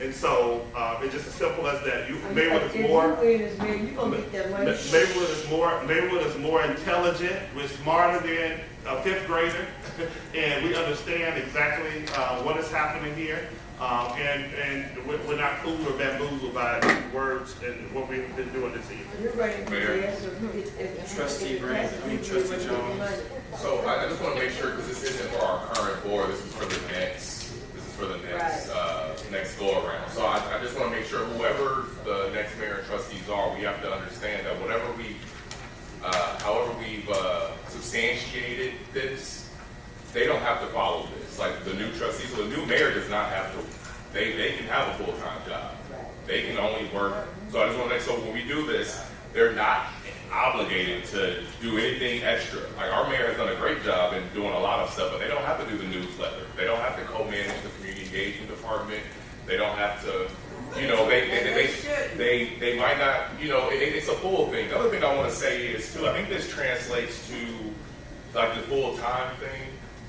And so, it's just as simple as that. Maywood is more intelligent. We're smarter than a fifth grader, and we understand exactly what is happening here. And we're not fooled or bamboozled by words and what we've been doing this evening. Mayor, Trustee Trustee Jones. So I just want to make sure, because this isn't for our current board, this is for the next go around. So I just want to make sure whoever the next mayor and trustees are, we have to understand that whatever however we've substantiated this, they don't have to follow this. Like the new trustees, so the new mayor does not have to, they can have a full-time job. They can only work. So I just want to make sure when we do this, they're not obligated to do anything extra. Like our mayor has done a great job in doing a lot of stuff, but they don't have to do the newsletter. They don't have to co-manage the community engagement department. They don't have to, you know, they might not, you know, it's a full thing. The other thing I want to say is too, I think this translates to like the full-time thing.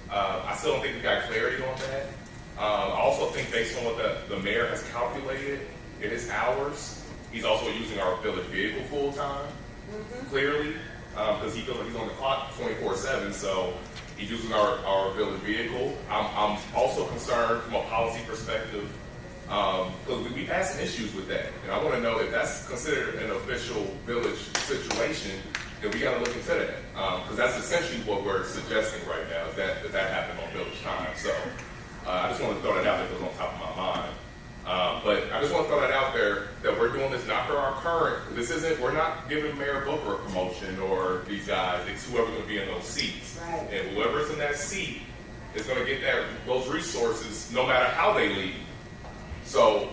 I still don't think we got clarity on that. I also think based on what the mayor has calculated in his hours, he's also using our village vehicle full-time, clearly, because he feels like he's on the clock 24/7, so he's using our village vehicle. I'm also concerned from a policy perspective, because we've had some issues with that, and I want to know if that's considered an official village situation, then we got to look into that, because that's essentially what we're suggesting right now, is that happened on village time. So I just want to throw that out there because it's on top of my mind. But I just want to throw that out there, that we're doing this not for our current, we're not giving Mayor Booker a promotion or these guys, it's whoever's going to be in those seats. Right. And whoever's in that seat is going to get those resources no matter how they leave. So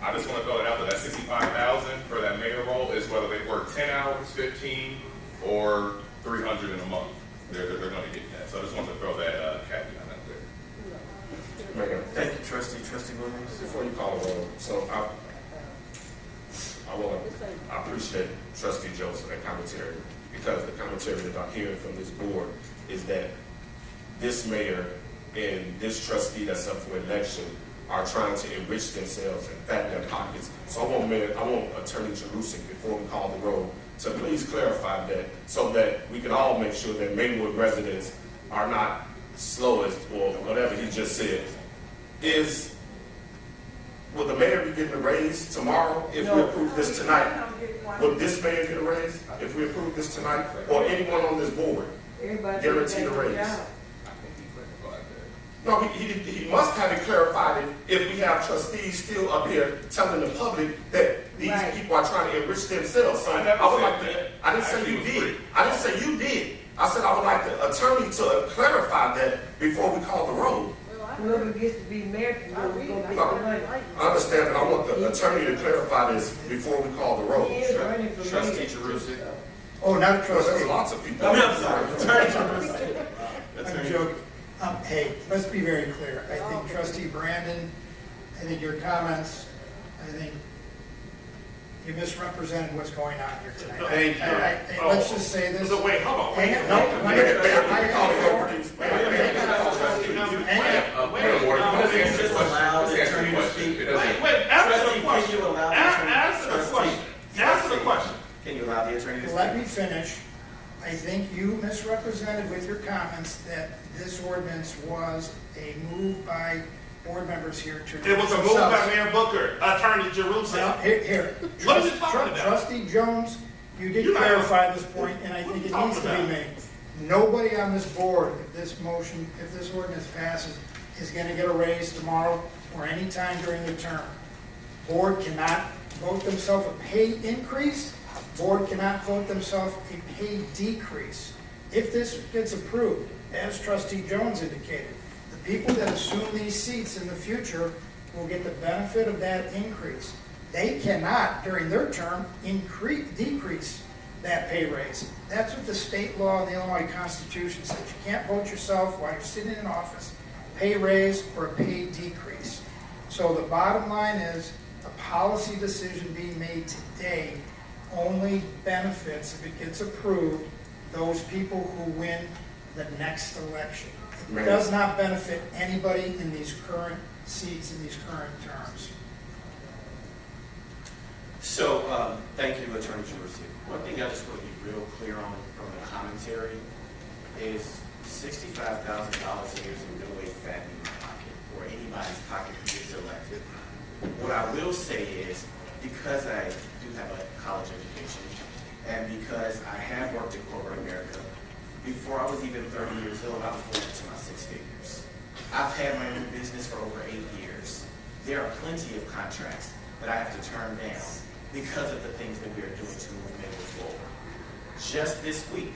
I just want to throw that out there, that $65,000 for that mayor role is whether they work 10 hours, 15, or 300 in a month. They're going to get that. So I just wanted to throw that caveat out there. Mayor, Thank you, Trustee Williams. before you call the roll, so I appreciate Trustee Jones for that commentary, because the commentary that I'm hearing from this board is that this mayor and this trustee that's up for election are trying to enrich themselves and fatten their pockets. So I want Attorney Jerusalem, before we call the roll, to please clarify that, so that we can all make sure that Maywood residents are not slowest or whatever he just said. Will the mayor be getting a raise tomorrow if we approve this tonight? Will this mayor get a raise if we approve this tonight? Or anyone on this board guaranteed a raise? No, he must have it clarified if we have trustees still up here telling the public that these people are trying to enrich themselves. So I didn't say you did. I didn't say you did. I said I would like the attorney to clarify that before we call the roll. Whoever gets to be mayor can go get the money. I understand, but I want the attorney to clarify this before we call the roll. Trustee Jerusalem. Oh, not a trustee. There's lots of people. I'm sorry. Attorney Jerusalem. I'm joking. Hey, let's be very clear. I think Trustee Brandon, I think your comments, I think you misrepresented what's going on here tonight. Thank you. Let's just say this. So wait, hold on. Hang Answer the question. Can you allow the attorney to speak? Let me finish. I think you misrepresented with your comments that this ordinance was a move by board members here to. It was a move by Mayor Booker, Attorney Jerusalem. Well, here. What are you talking about? Trustee Jones, you did clarify this point, and I think it needs to be made. Nobody on this board, if this ordinance passes, is gonna get a raise tomorrow or any time during the term. Board cannot vote themselves a pay increase. Board cannot vote themselves a pay decrease. If this gets approved, as Trustee Jones indicated, the people that assume these seats in the future will get the benefit of that increase. They cannot, during their term, decrease that pay raise. That's what the state law and the Illinois Constitution says. You can't vote yourself while you're sitting in office, pay raise or a pay decrease. So the bottom line is, a policy decision being made today only benefits, if it gets approved, those people who win the next election. It does not benefit anybody in these current seats, in these current terms. So, thank you, Attorney Jaworski. One thing I just want to be real clear on from the commentary is $65,000 a year is in no way fat in my pocket, or anybody's pocket who gets elected. What I will say is, because I do have a college education, and because I have worked in corporate America, before I was even 30 years old, I was going into my 6 figures. I've had my own business for over 8 years. There are plenty of contracts that I have to turn down because of the things that we are doing to move Maywood forward. Just this week,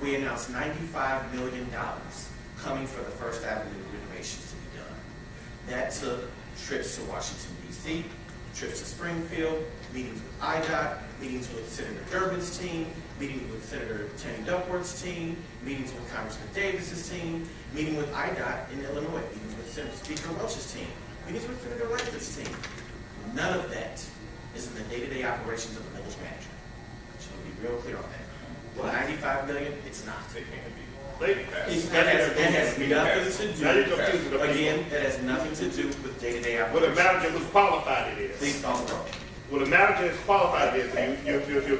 we announced $95 million coming for the First Avenue renovations to be done. That took trips to Washington, D.C., trips to Springfield, meetings with IDOT, meetings with Senator Durbin's team, meetings with Senator Tammy Duckworth's team, meetings with Congressman Davis's team, meeting with IDOT in Illinois, meetings with Senator Speaker Welch's team, meetings with Senator Lightfoot's team. None of that is in the day-to-day operations of the village manager. So to be real clear on that. Well, $95 million, it's not. That has nothing to do. Again, that has nothing to do with day-to-day operations. Well, the manager who's qualified it is. Please call the roll. Well, the manager is qualified it is. You're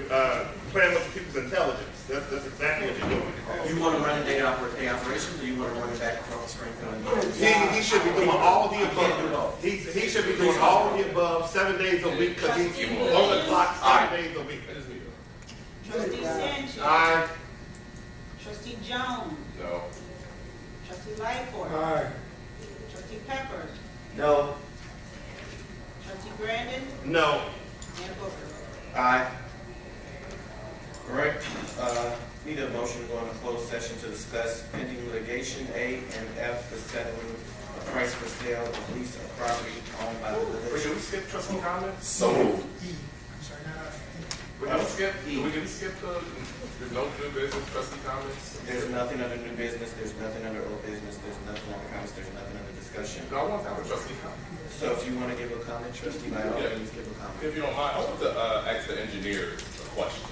playing with people's intelligence. That's exactly what you're doing. You want to run a day operations, or you want to run it back across Springfield? He should be doing all of the above. He should be doing all of the above 7 days a week because he's on the clock 7 days a week. Trustee Sanchez. Aye. Trustee Jones. No. Trustee Lightfoot. Aye. Trustee Peppers. No. Trustee Brandon. No. Mayor Booker. Aye. All right. Need a motion to go into closed session to discuss pending litigation, A and F, the settling of price for sale of lease of property owned by the village. Wait, did we skip trustee comments? So moved. I'm sorry, not F. We didn't skip there's no new business trustee comments? There's nothing under new business, there's nothing under old business, there's nothing under comments, there's nothing under discussion. No, I want to have a trustee comment. So if you want to give a comment, trustee, by all means, give a comment. If you don't mind, I want to ask the engineer a question.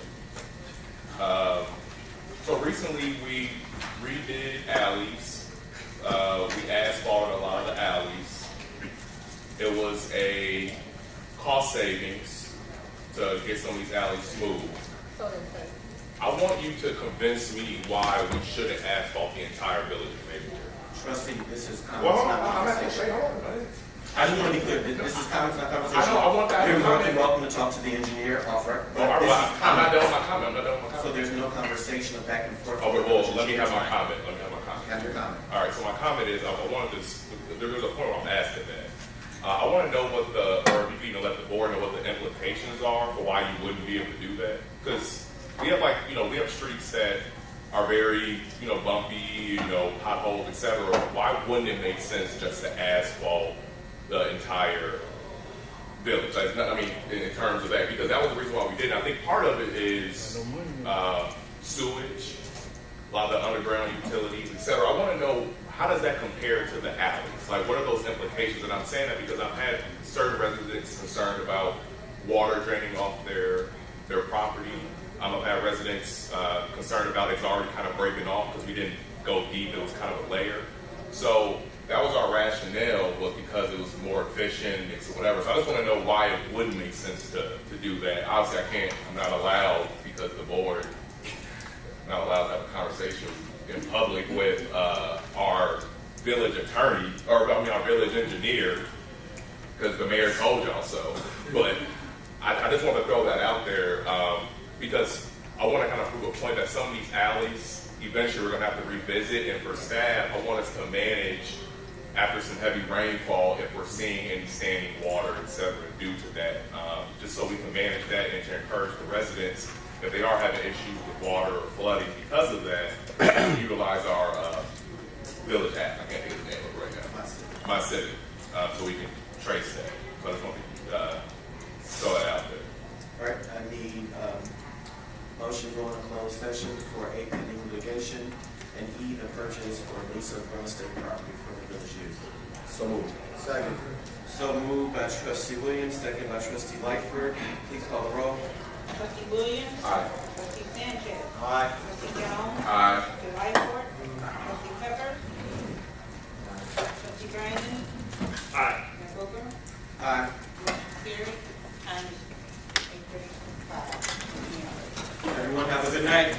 So recently we redid alleys. We asphalted a lot of the alleys. It was a cost savings to get some of these alleys smooth. I want you to convince me why we shouldn't asphalt the entire village of Maywood. Trustee, this is comments, not conversation. I just want to be clear, this is comments, not conversation. I want that. You're more than welcome to talk to the engineer, offer. I'm not done with my comment. So there's no conversation of back and forth. Okay, well, let me have my comment. Have your comment. All right, so my comment is, I wanted to, there was a point where I'm asking that. I want to know what or if you can let the board know what the implications are for why you wouldn't be able to do that. Because we have we have streets that are very, bumpy, potholes, etc. Why wouldn't it make sense just to asphalt the entire village? In terms of that, because that was the reason why we did it. I think part of it is sewage, a lot of the underground utilities, etc. I want to know, how does that compare to the alleys? Like, what are those implications? And I'm saying that because I've had certain residents concerned about water draining off their property. I've had residents concerned about it's already kind of breaking off because we didn't go deep. It was kind of a layer. So that was our rationale, was because it was more efficient, whatever. So I just want to know why it wouldn't make sense to do that. Obviously, I'm not allowed, because the board, I'm not allowed to have a conversation in public with our village attorney, our village engineer, because the mayor told y'all so. But I just want to throw that out there because I want to kind of prove a point that some of these alleys, eventually we're gonna have to revisit, and for staff, I want us to manage after some heavy rainfall if we're seeing any standing water, et cetera, due to that, just so we can manage that and to encourage the residents, if they are having issues with water or flooding because of that, to utilize our village app. I can't think of the name of it right now. My City, so we can trace that. So I just want to throw that out there. All right, I need motion going to closed session for A, pending litigation, and E, the purchase or lease of real estate property for the village use. So moved. Second. So moved by trustee Williams, second by trustee Lightford. Please call the roll. Trustee Williams. Aye. Trustee Sanchez. Aye. Trustee Jones. Aye. Trustee Lightford. Trustee Pepper. Trustee Brandon. Aye. Mayor Booker. Aye. Motion carried. Time is 8:35. Everyone have a good night.